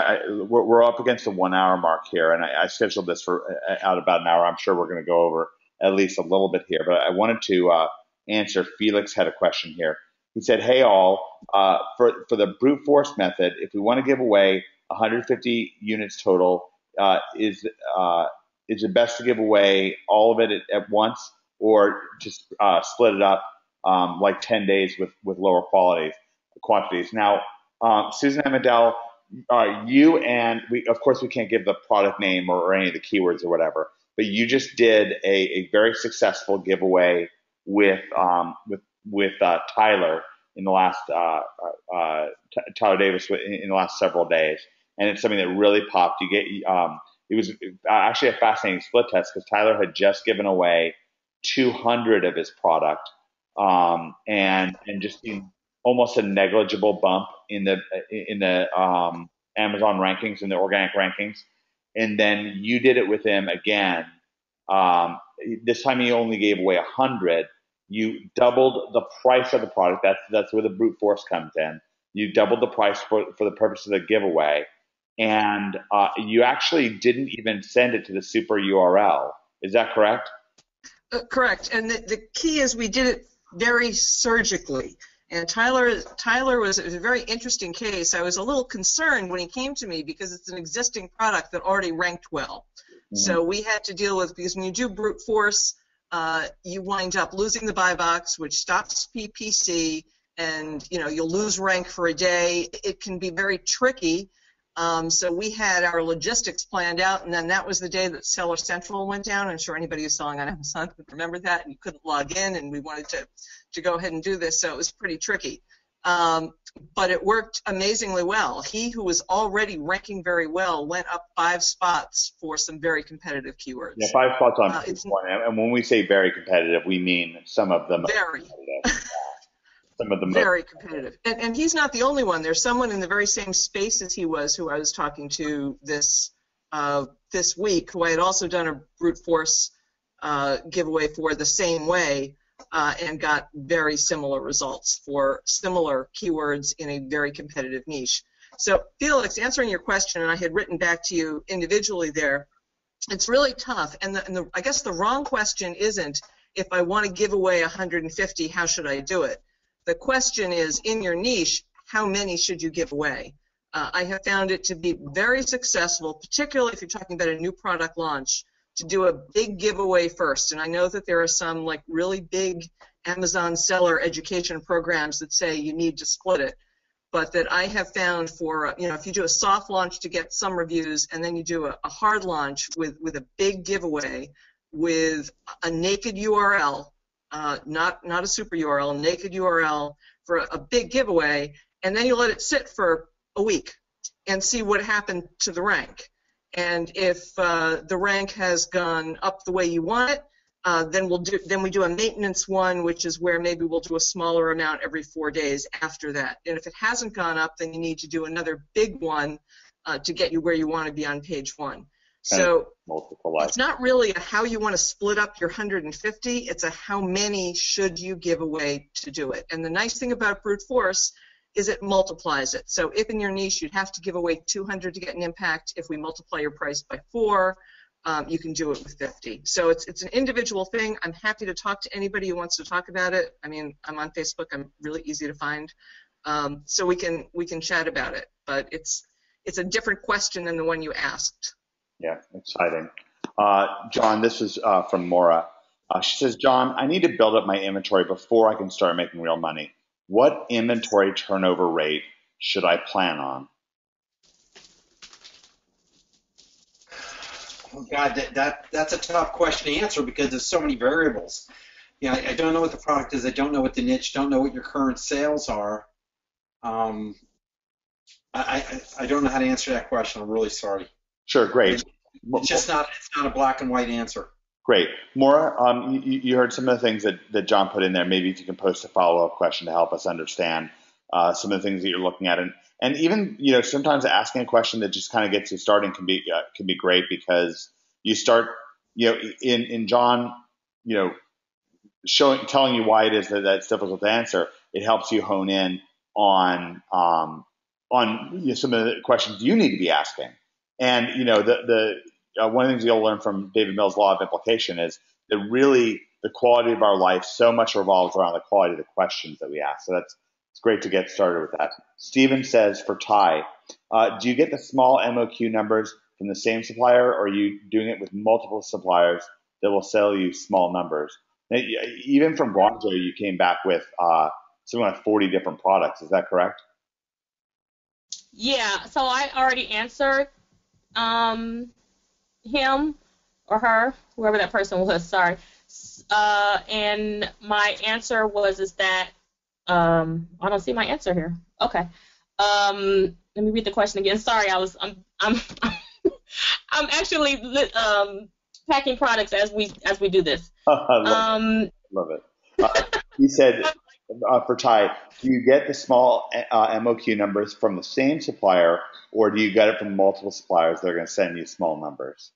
A: We're up against the 1 hour mark here, and I scheduled this for out about an hour. I'm sure we're going to go over at least a little bit here. But I wanted to answer. Felix had a question here. He said, "Hey all, for the brute force method, if we want to give away 150 units total, is it best to give away all of it at once, or just split it up like 10 days with lower quantities?" Now, Susan Amadell, you and we, of course, we can't give the product name or any of the keywords or whatever, but you just did a very successful giveaway with Tyler in the last Tyler Davis in the last several days, and it's something that really popped. It was actually a fascinating split test because Tyler had just given away 200 of his product, and just seen almost a negligible bump in the Amazon rankings, in the organic rankings, and then you did it with him again. This time he only gave away 100. You doubled the price of the product. That's where the brute force comes in. You doubled the price for the purpose of the giveaway, and you actually didn't even send it to the super URL. Is that correct?
F: Correct. And the key is we did it very surgically. And Tyler was a very interesting case. I was a little concerned when he came to me because it's an existing product that already ranked well. Mm-hmm. So we had to deal with, because when you do brute force, you wind up losing the buy box, which stops PPC, and you'll lose rank for a day. It can be very tricky. So we had our logistics planned out, and then that was the day that Seller Central went down. I'm sure anybody who's selling on Amazon would remember that, and you couldn't log in, and we wanted to go ahead and do this, so it was pretty tricky. But it worked amazingly well. He, who was already ranking very well, went up 5 spots for some very competitive keywords.
A: Yeah, 5 spots on each one. And when we say very competitive, we mean some of them
F: very
A: competitive. Some of them
F: very competitive. And he's not the only one. There's someone in the very same space as he was who I was talking to this week, who I had also done a brute force giveaway for the same way, and got very similar results for similar keywords in a very competitive niche. So, Felix, answering your question, and I had written back to you individually there, it's really tough. And I guess the wrong question isn't, if I want to give away 150, how should I do it? The question is, in your niche, how many should you give away? I have found it to be very successful, particularly if you're talking about a new product launch, to do a big giveaway first. And I know that there are some like really big Amazon seller education programs that say you need to split it, but that I have found for, if you do a soft launch to get some reviews, and then you do a hard launch with a big giveaway with a naked URL, not a super URL, a naked URL for a big giveaway, and then you let it sit for a week and see what happened to the rank. And if the rank has gone up the way you want it, then we do a maintenance one, which is where maybe we'll do a smaller amount every 4 days after that. And if it hasn't gone up, then you need to do another big one to get you where you want to be on page 1. So it's not really a how you want to split up your 150, it's a how many should you give away to do it. And the nice thing about brute force is it multiplies it. So if in your niche you'd have to give away 200 to get an impact, if we multiply your price by 4, you can do it with 50. So it's an individual thing. I'm happy to talk to anybody who wants to talk about it. I mean, I'm on Facebook. I'm really easy to find. So we can chat about it. But it's a different question than the one you asked.
A: Yeah, exciting. John, this is from Maura. She says, John, I need to build up my inventory before I can start making real money. What inventory turnover rate should I plan on?
B: Oh God, that's a tough question to answer because there's so many variables. I don't know what the product is. I don't know what the niche. Don't know what your current sales are. I don't know how to answer that question. I'm really sorry.
A: Sure, great.
B: It's not a black and white answer.
A: Great. Maura, you heard some of the things that John put in there. Maybe if you can post a follow-up question to help us understand some of the things that you're looking at. And even, sometimes asking a question that just kind of gets you starting can be great, because you start, in John, telling you why it is that it's difficult to answer. It helps you hone in on some of the questions you need to be asking. And, one of the things you'll learn from David Mill's law of implication is that really the quality of our life so much revolves around the quality of the questions that we ask. So it's great to get started with that. Steven says, for Ty, do you get the small MOQ numbers from the same supplier, or are you doing it with multiple suppliers that will sell you small numbers? Now, even from Guangzhou, you came back with something like 40 different products. Is that correct?
D: Yeah, so I already answered him or her, whoever that person was, sorry. And my answer is that I don't see my answer here. Okay. Let me read the question again. Sorry, I'm I'm actually packing products as we do this.
A: I love it. He said, for Ty, do you get the small MOQ numbers from the same supplier, or do you get it from multiple suppliers that are going to send you small numbers?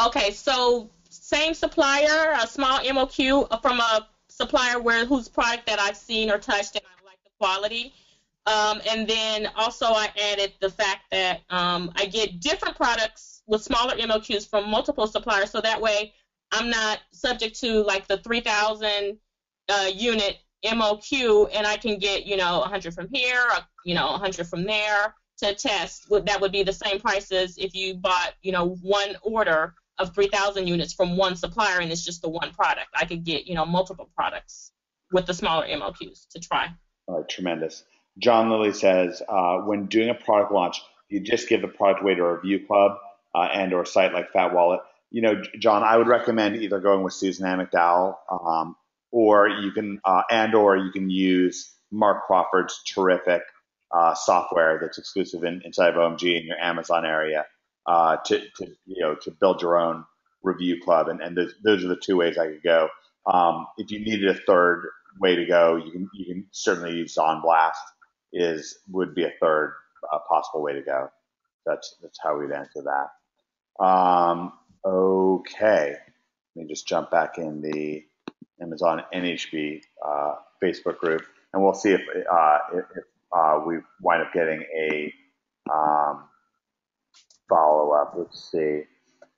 D: Okay, so same supplier, a small MOQ from a supplier whose product that I've seen or touched and I like the quality. And then also I added the fact that I get different products with smaller MOQs from multiple suppliers, so that way I'm not subject to like the 3,000 unit MOQ, and I can get 100 from here, 100 from there to test. That would be the same price as if you bought one order of 3,000 units from one supplier, and it's just the one product. I could get multiple products with the smaller MOQs to try.
A: All right, tremendous. John Lilly says, when doing a product launch, you just give the product away to a review club and or site like Fat Wallet. John, I would recommend either going with Susan Ann McDowell, or you can use Mark Crawford's terrific software that's exclusive inside of OMG in your Amazon area to build your own review club. And those are the two ways I could go. If you needed a third way to go, you can certainly use Zonblast. Would be a third possible way to go. That's how we'd answer that. Okay, let me just jump back in the Amazon NHB Facebook group, and we'll see if we wind up getting a follow up. Let's see.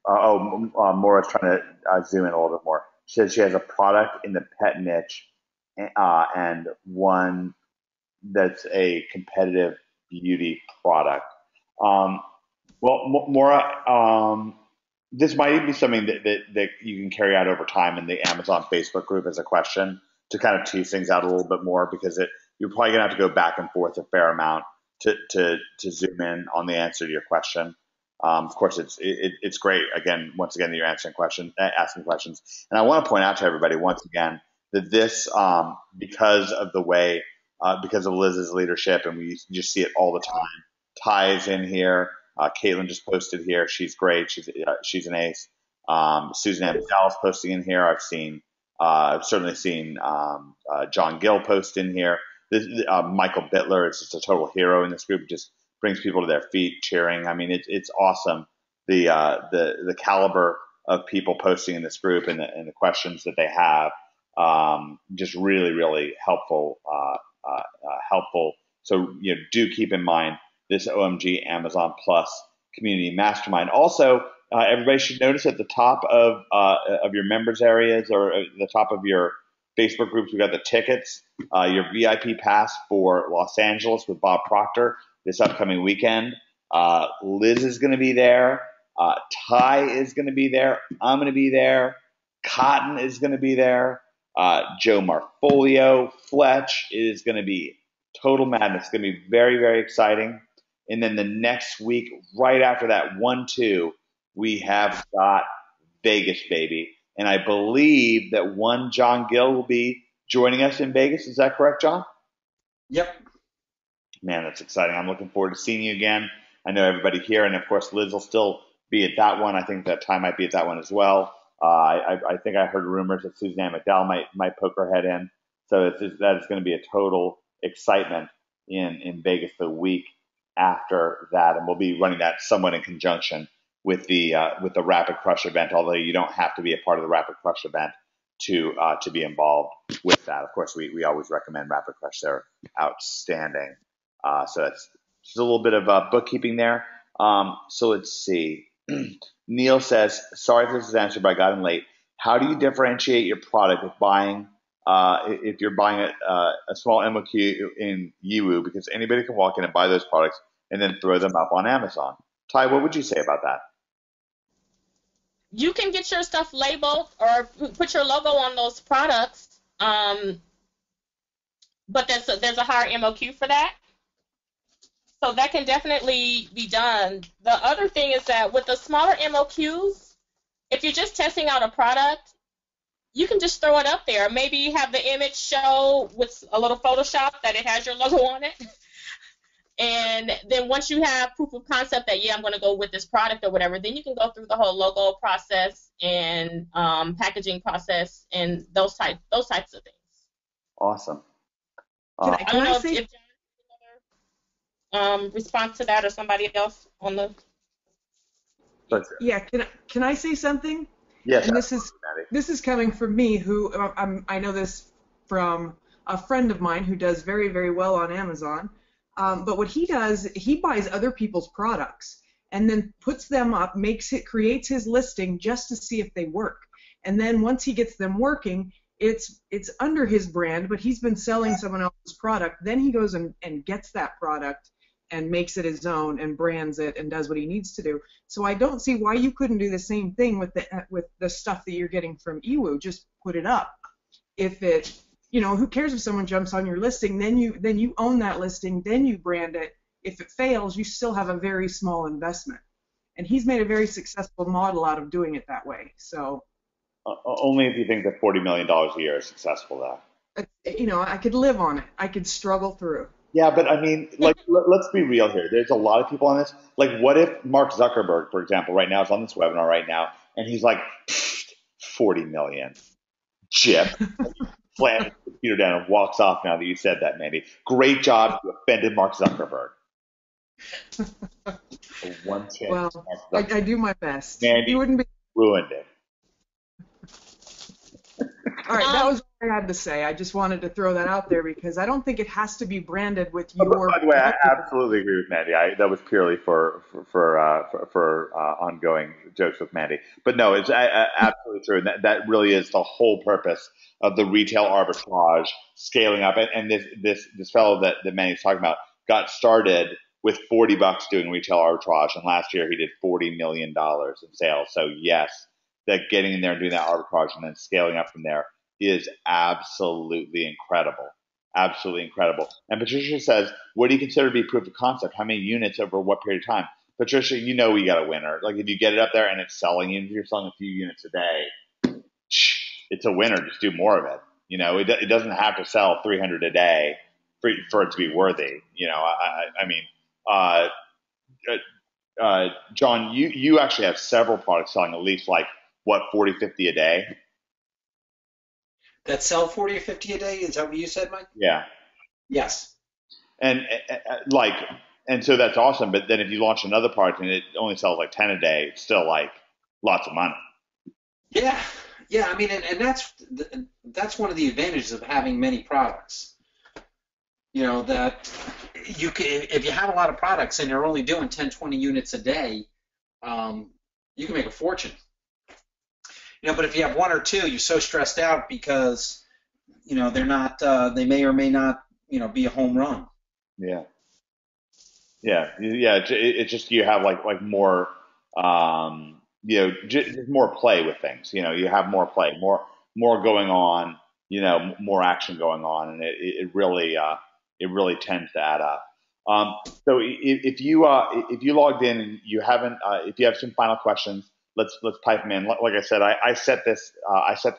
A: Maura's trying to zoom in a little bit more. She says she has a product in the pet niche and one that's a competitive beauty product. Maura, this might even be something that you can carry out over time in the Amazon Facebook group as a question to kind of tease things out a little bit more, because you're probably going to have to go back and forth a fair amount to zoom in on the answer to your question. Of course, it's great. Once again, that you're asking questions. And I want to point out to everybody once again that this, because of Liz's leadership, and we just see it all the time. Ty is in here. Caitlin just posted here. She's great. She's an ace. Susan Ann McDowell's posting in here. I've certainly seen John Gill post in here. Michael Bittler is just a total hero in this group. Just brings people to their feet cheering. I mean, it's awesome. The caliber of people posting in this group and the questions that they have, just really, really helpful. Helpful. So do keep in mind this OMG Amazon Plus Community Mastermind. Also, everybody should notice at the top of your members areas or the top of your Facebook groups, we've got the tickets, your VIP pass for Los Angeles with Bob Proctor this upcoming weekend. Liz is going to be there. Ty is going to be there. I'm going to be there. Cotton is going to be there. Joe Marfolio, Fletch is going to be total madness. It's going to be very, very exciting. And then the next week, right after that, 1-2, we have got Vegas, baby. And I believe that one John Gill will be joining us in Vegas. Is that correct, John?
B: Yep.
A: Man, that's exciting. I'm looking forward to seeing you again. I know everybody here, and of course, Liz will still be at that one. I think that Ty might be at that one as well. I think I heard rumors that Susan Ann McDowell might poke her head in. So that is going to be a total excitement in Vegas the week after that, and we'll be running that somewhat in conjunction with the Rapid Crush event. Although you don't have to be a part of the Rapid Crush event to be involved with that. Of course, we always recommend Rapid Crush. They're outstanding. So that's just a little bit of bookkeeping there. So let's see. Neil says, sorry if this is answered, but I got in late. How do you differentiate your product if you're buying a small MOQ in Yiwu? Because anybody can walk in and buy those products and then throw them up on Amazon. Ty, what would you say about that?
D: You can get your stuff labeled or put your logo on those products, but there's a higher MOQ for that. So that can definitely be done. The other thing is that with the smaller MOQs, if you're just testing out a product, you can just throw it up there. Maybe you have the image show with a little Photoshop that it has your logo on it. And then once you have proof of concept that, yeah, I'm going to go with this product or whatever, then you can go through the whole logo process and packaging process and those types of things.
A: Awesome.
G: Can
D: I don't know
G: I
D: if
G: say?
D: John has another response to that or somebody else on the.
G: Yeah. Can I say something?
A: Yes.
G: And
A: Maddie.
G: this is coming from me, who I know this from a friend of mine who does very, very well on Amazon. But what he does, he buys other people's products and then puts them up, creates his listing just to see if they work. And then once he gets them working, it's under his brand, but he's been selling someone else's product. Then he goes and gets that product and makes it his own and brands it and does what he needs to do. So I don't see why you couldn't do the same thing with the stuff that you're getting from Yiwu. Just put it up. If it, who cares if someone jumps on your listing? Then you own that listing. Then you brand it. If it fails, you still have a very small investment. And he's made a very successful model out of doing it that way. So
A: only if you think that $40 million a year is successful, though.
G: I could live on it. I could struggle through.
A: Yeah, but I mean, like, let's be real here. There's a lot of people on this. Like, what if Mark Zuckerberg, for example, right now is on this webinar right now, and he's like, 40 million. Chip. Slams the computer down and walks off now that you said that, Mandy. Great job. You offended Mark Zuckerberg. One chance.
G: Well, I do my best.
A: Mandy
G: You wouldn't be
A: ruined it.
G: All right, that was what I had to say. I just wanted to throw that out there because I don't think it has to be branded with your.
A: By the way, I absolutely agree with Mandy. That was purely for ongoing jokes with Mandy. But no, it's absolutely true. And that really is the whole purpose of the retail arbitrage scaling up. And this fellow that Mandy's talking about got started with $40 doing retail arbitrage, and last year he did $40 million in sales. So yes, that getting in there and doing that arbitrage and then scaling up from there is absolutely incredible. Absolutely incredible. And Patricia says, what do you consider to be proof of concept? How many units over what period of time? Patricia, we got a winner. Like if you get it up there and it's selling, even if you're selling a few units a day, it's a winner. Just do more of it. It doesn't have to sell 300 a day for it to be worthy. John, you actually have several products selling at least 40, 50 a day.
B: That sell 40 or 50 a day? Is that what you said, Mike?
A: Yeah.
B: Yes.
A: And so that's awesome. But then if you launch another product and it only sells 10 a day, it's still lots of money.
B: Yeah. Yeah. I mean, and that's one of the advantages of having many products. That you can, if you have a lot of products and you're only doing 10, 20 units a day, you can make a fortune. But if you have one or two, you're so stressed out because, they're not, they may or may not, be a home run.
A: Yeah. Yeah. Yeah. It's just, you have more, just more play with things, you have more play, more going on, more action going on. And it really tends to add up. So if you logged in and you haven't, if you have some final questions, let's pipe them in. Like I said, I set this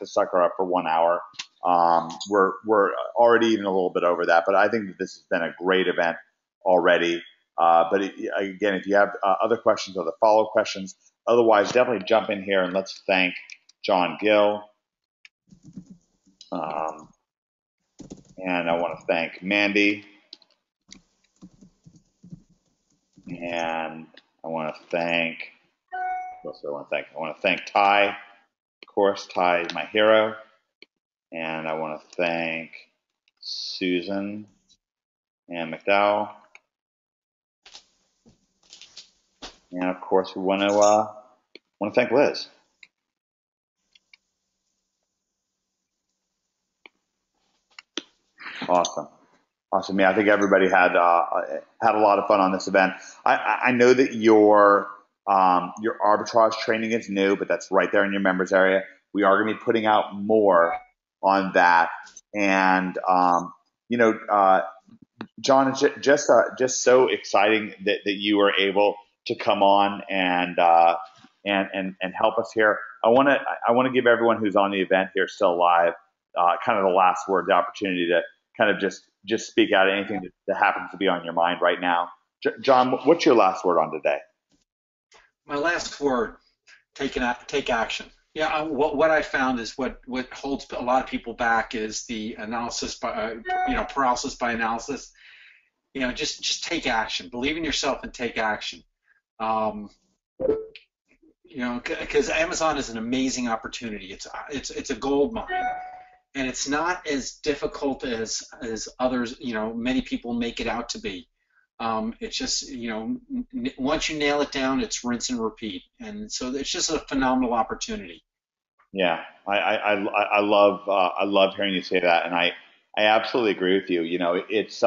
A: sucker up for 1 hour. We're already even a little bit over that, but I think that this has been a great event already. But again, if you have other questions or the follow questions, otherwise definitely jump in here and let's thank John Gill. And I want to thank Mandy. And I want to thank. What else do I want to thank? I want to thank Ty. Of course, Ty is my hero. And I want to thank Susan and McDowell. And of course, we want to thank Liz. Awesome. Yeah, I think everybody had a lot of fun on this event. I know that your arbitrage training is new, but that's right there in your members area. We are going to be putting out more on that, and John, it's just so exciting that you were able to come on and help us here. I want to give everyone who's on the event here still live kind of the last word, the opportunity to kind of just speak out anything that happens to be on your mind right now. John, what's your last word on today?
B: My last word: take action. Yeah, what I found is what holds a lot of people back is the analysis by paralysis by analysis. Just take action. Believe in yourself and take action. Because Amazon is an amazing opportunity. It's a gold mine, and it's not as difficult as others. Many people make it out to be. It's just once you nail it down, it's rinse and repeat, and so it's just a phenomenal opportunity.
A: Yeah, I love hearing you say that, and I absolutely agree with you. It's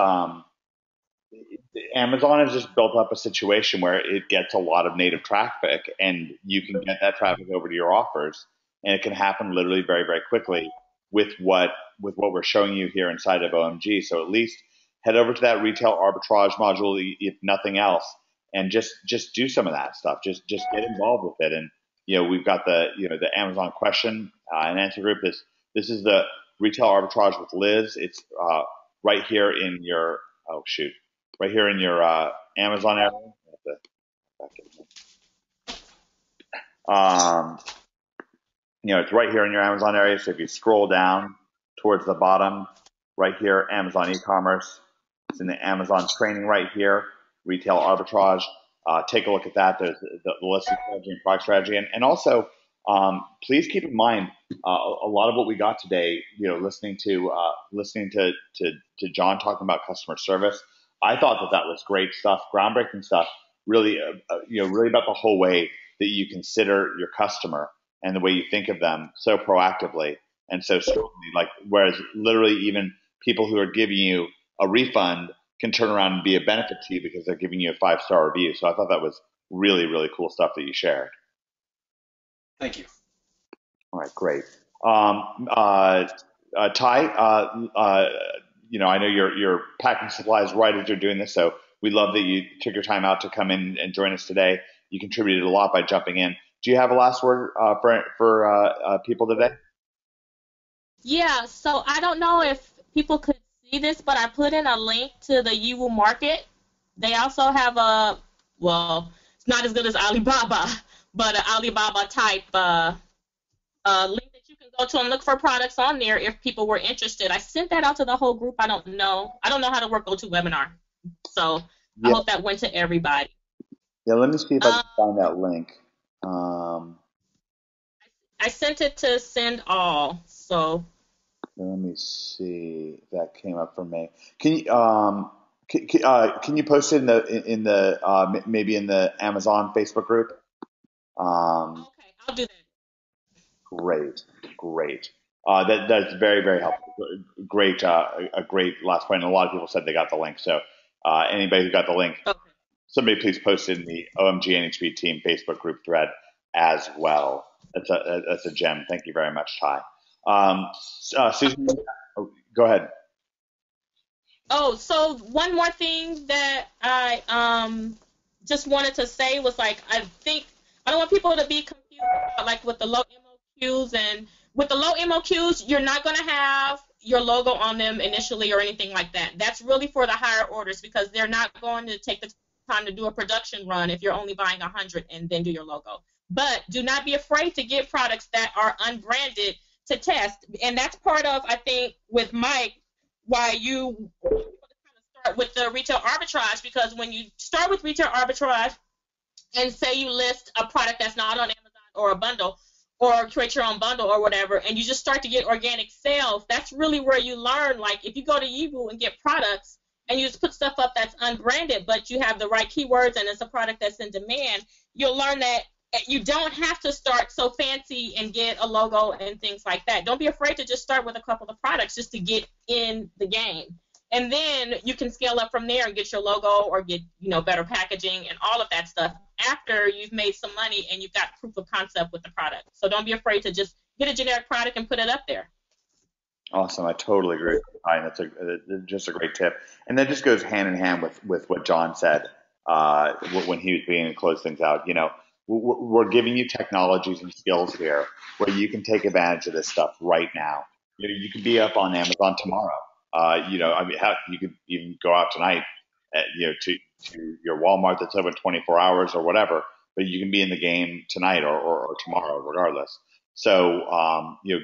A: Amazon has just built up a situation where it gets a lot of native traffic, and you can get that traffic over to your offers, and it can happen literally very, very quickly with what we're showing you here inside of OMG. So at least head over to that retail arbitrage module, if nothing else, and just do some of that stuff. Just get involved with it. And we've got the Amazon question and answer group. This is the retail arbitrage with Liz. It's right here in your right here in your Amazon area. It's right here in your Amazon area. So if you scroll down towards the bottom, right here, Amazon e-commerce. It's in the Amazon training right here, retail arbitrage. Take a look at that. There's the listing strategy and product strategy. And also, please keep in mind a lot of what we got today, listening to John talking about customer service. I thought that was great stuff, groundbreaking stuff, really, really about the whole way that you consider your customer and the way you think of them so proactively and so strongly. Like, whereas literally even people who are giving you a refund can turn around and be a benefit to you because they're giving you a 5-star review. So I thought that was really, really cool stuff that you shared.
B: Thank you.
A: All right, great. Ty, I know you're packing supplies right as you're doing this, so we love that you took your time out to come in and join us today. You contributed a lot by jumping in. Do you have a last word for people today?
D: Yeah, so I don't know if people could see this, but I put in a link to the Yiwu Market. They also have it's not as good as Alibaba, but an Alibaba type link that you can go to and look for products on there if people were interested. I sent that out to the whole group. I don't know how to work GoToWebinar, so I hope that went to everybody.
A: Yeah, let me see if I can find that link.
D: I sent it to send all, so.
A: Let me see if that came up for me. Can you post it in the maybe in the Amazon Facebook group?
D: Okay, I'll do that.
A: Great. That's very, very helpful. Great, a great last point. And a lot of people said they got the link. So anybody who got the link, somebody please post it in the OMG NHB team Facebook group thread as well. That's a gem. Thank you very much, Ty. Susan, go ahead.
D: Oh, so one more thing that I just wanted to say was, like, I don't want people to be confused about, like, with the low MOQs, and with the low MOQs, you're not going to have your logo on them initially or anything like that. That's really for the higher orders, because they're not going to take the time to do a production run if you're only buying 100 and then do your logo. But do not be afraid to get products that are unbranded to test. And that's part of, I think, with Mike, why you kind of start with the retail arbitrage, because when you start with retail arbitrage and say you list a product that's not on Amazon or a bundle, or create your own bundle or whatever, and you just start to get organic sales, that's really where you learn. Like, if you go to Yiwu and get products, and you just put stuff up that's unbranded, but you have the right keywords and it's a product that's in demand, you'll learn that you don't have to start so fancy and get a logo and things like that. Don't be afraid to just start with a couple of products just to get in the game. And then you can scale up from there and get your logo or get, better packaging and all of that stuff after you've made some money and you've got proof of concept with the product. So don't be afraid to just get a generic product and put it up there.
A: Awesome. I totally agree with you, Ryan. That's just a great tip. And that just goes hand in hand with what John said when he was beginning to close things out. We're giving you technologies and skills here where you can take advantage of this stuff right now. You could be up on Amazon tomorrow. You could even go out tonight to your Walmart that's open 24 hours or whatever, but you can be in the game tonight or tomorrow, regardless. So,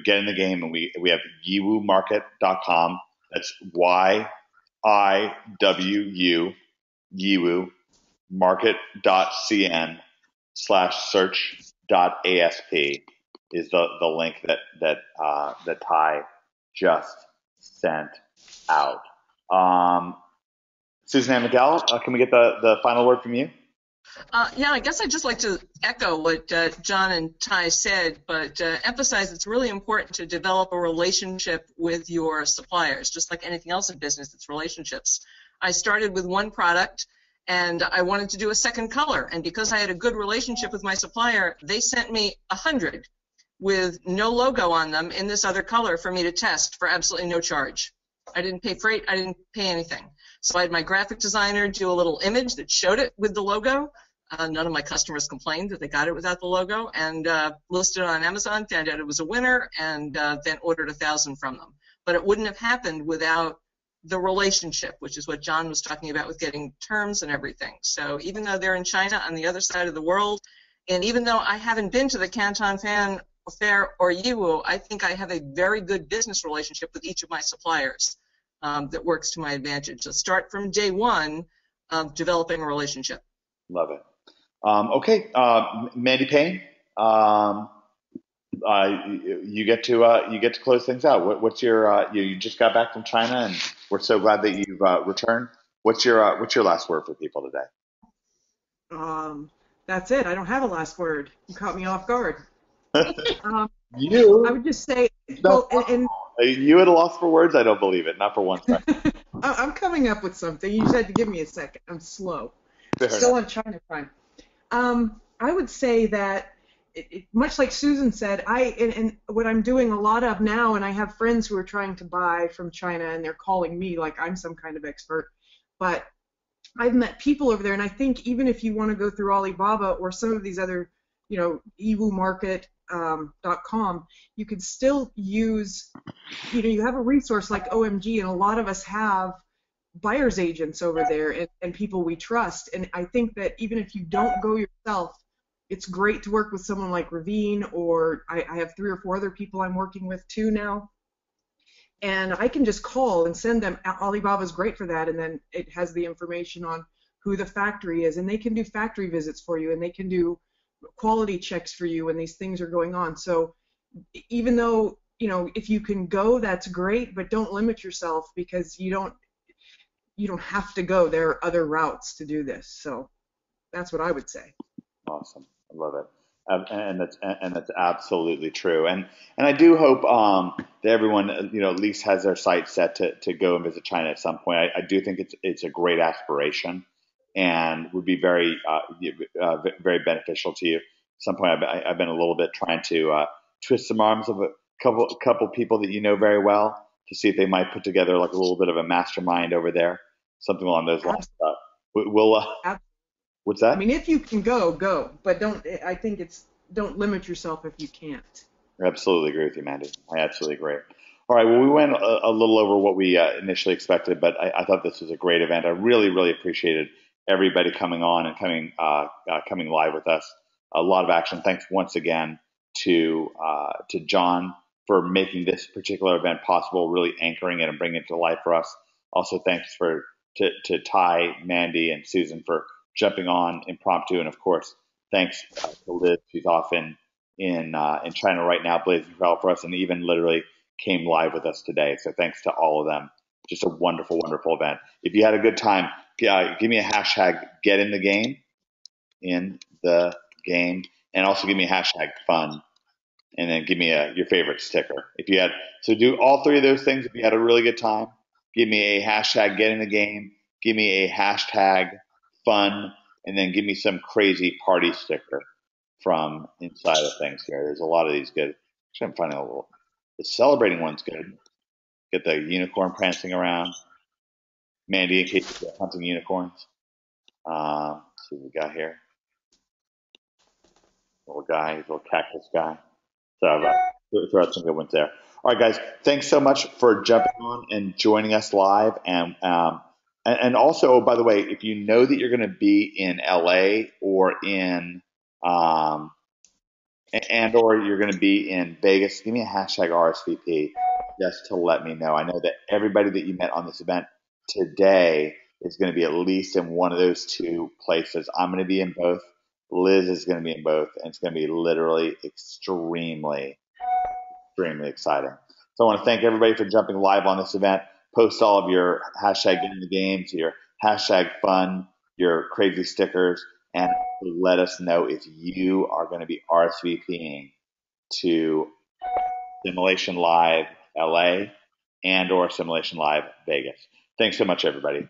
A: get in the game, and we have yiwumarket.com. That's YIWU, Yiwu, market.cn/search.asp is the link that Ty just sent out. Susan Ann Miguel, can we get the final word from you?
F: Yeah, I guess I'd just like to echo what John and Ty said, but emphasize it's really important to develop a relationship with your suppliers. Just like anything else in business, it's relationships. I started with one product, and I wanted to do a second color, and because I had a good relationship with my supplier, they sent me 100 with no logo on them in this other color for me to test for absolutely no charge. I didn't pay freight, I didn't pay anything. So I had my graphic designer do a little image that showed it with the logo. None of my customers complained that they got it without the logo, and listed it on Amazon, found out it was a winner, and then ordered 1,000 from them. But it wouldn't have happened without the relationship, which is what John was talking about with getting terms and everything. So even though they're in China on the other side of the world, and even though I haven't been to the Canton Fan Fair or Yiwu, I think I have a very good business relationship with each of my suppliers that works to my advantage. So start from day one of developing a relationship.
A: Love it. Okay, Mandy Payne, you get to close things out. What's your you just got back from China, and we're so glad that you've returned. What's your last word for people today?
G: That's it. I don't have a last word. You caught me off guard. I would just say,
A: you at a loss for words? I don't believe it. Not for one second.
G: I'm coming up with something. You just had to give me a second. I'm slow. Still on China time. I would say that, much like Susan said, and what I'm doing a lot of now, and I have friends who are trying to buy from China, and they're calling me like I'm some kind of expert, but I've met people over there, and I think even if you want to go through Alibaba or some of these other, yiwumarket.com, you could still use, you have a resource like OMG, and a lot of us have buyer's agents over there and people we trust. And I think that even if you don't go yourself, it's great to work with someone like Ravine, or I have 3 or 4 other people I'm working with too now. And I can just call and send them. Alibaba's great for that, and then it has the information on who the factory is, and they can do factory visits for you, and they can do quality checks for you when these things are going on. So even though, if you can go, that's great, but don't limit yourself, because you don't have to go. There are other routes to do this. So that's what I would say. Awesome.
A: I love it. And that's absolutely true. And I do hope that everyone at least has their sights set to go and visit China at some point. I do think it's a great aspiration and would be very very beneficial to you. At some point, I've been a little bit trying to twist some arms of a couple people that you know very well to see if they might put together like a little bit of a mastermind over there, something along those lines. What's that?
G: I mean, if you can go, but don't limit yourself if you can't.
A: I absolutely agree with you, Mandy. I absolutely agree. All right, well, we went a little over what we initially expected, but I thought this was a great event. I really, really appreciated everybody coming on and coming live with us. A lot of action. Thanks once again to John for making this particular event possible, really anchoring it and bringing it to life for us. Also, thanks to Ty, Mandy, and Susan for jumping on impromptu, and of course, thanks to Liz, who's off in China right now, blazing trail for us, and even literally came live with us today. So thanks to all of them Just a wonderful, wonderful event. If you had a good time, give me a hashtag get in the game, and also give me a hashtag fun, and then give me your favorite sticker. If you had, so do all three of those things. If you had a really good time, give me a hashtag get in the game, give me a hashtag fun, and then give me some crazy party sticker from inside of things here. There's a lot of these good. Actually, I'm finding the celebrating one's good. Get the unicorn prancing around. Mandy, in case you're hunting unicorns. Let's see what we got here. Little guy, little cactus guy. So throw out some good ones there. All right, guys, thanks so much for jumping on and joining us live. And also, by the way, if you know that you're going to be in LA or in or you're going to be in Vegas, give me a hashtag RSVP just to let me know. I know that everybody that you met on this event today is going to be at least in one of those two places. I'm going to be in both. Liz is going to be in both, and it's going to be literally extremely, extremely exciting. So I want to thank everybody for jumping live on this event. Post all of your hashtag getting the games, your hashtag fun, your crazy stickers, and let us know if you are going to be RSVPing to Simulation Live LA and or Simulation Live Vegas. Thanks so much, everybody.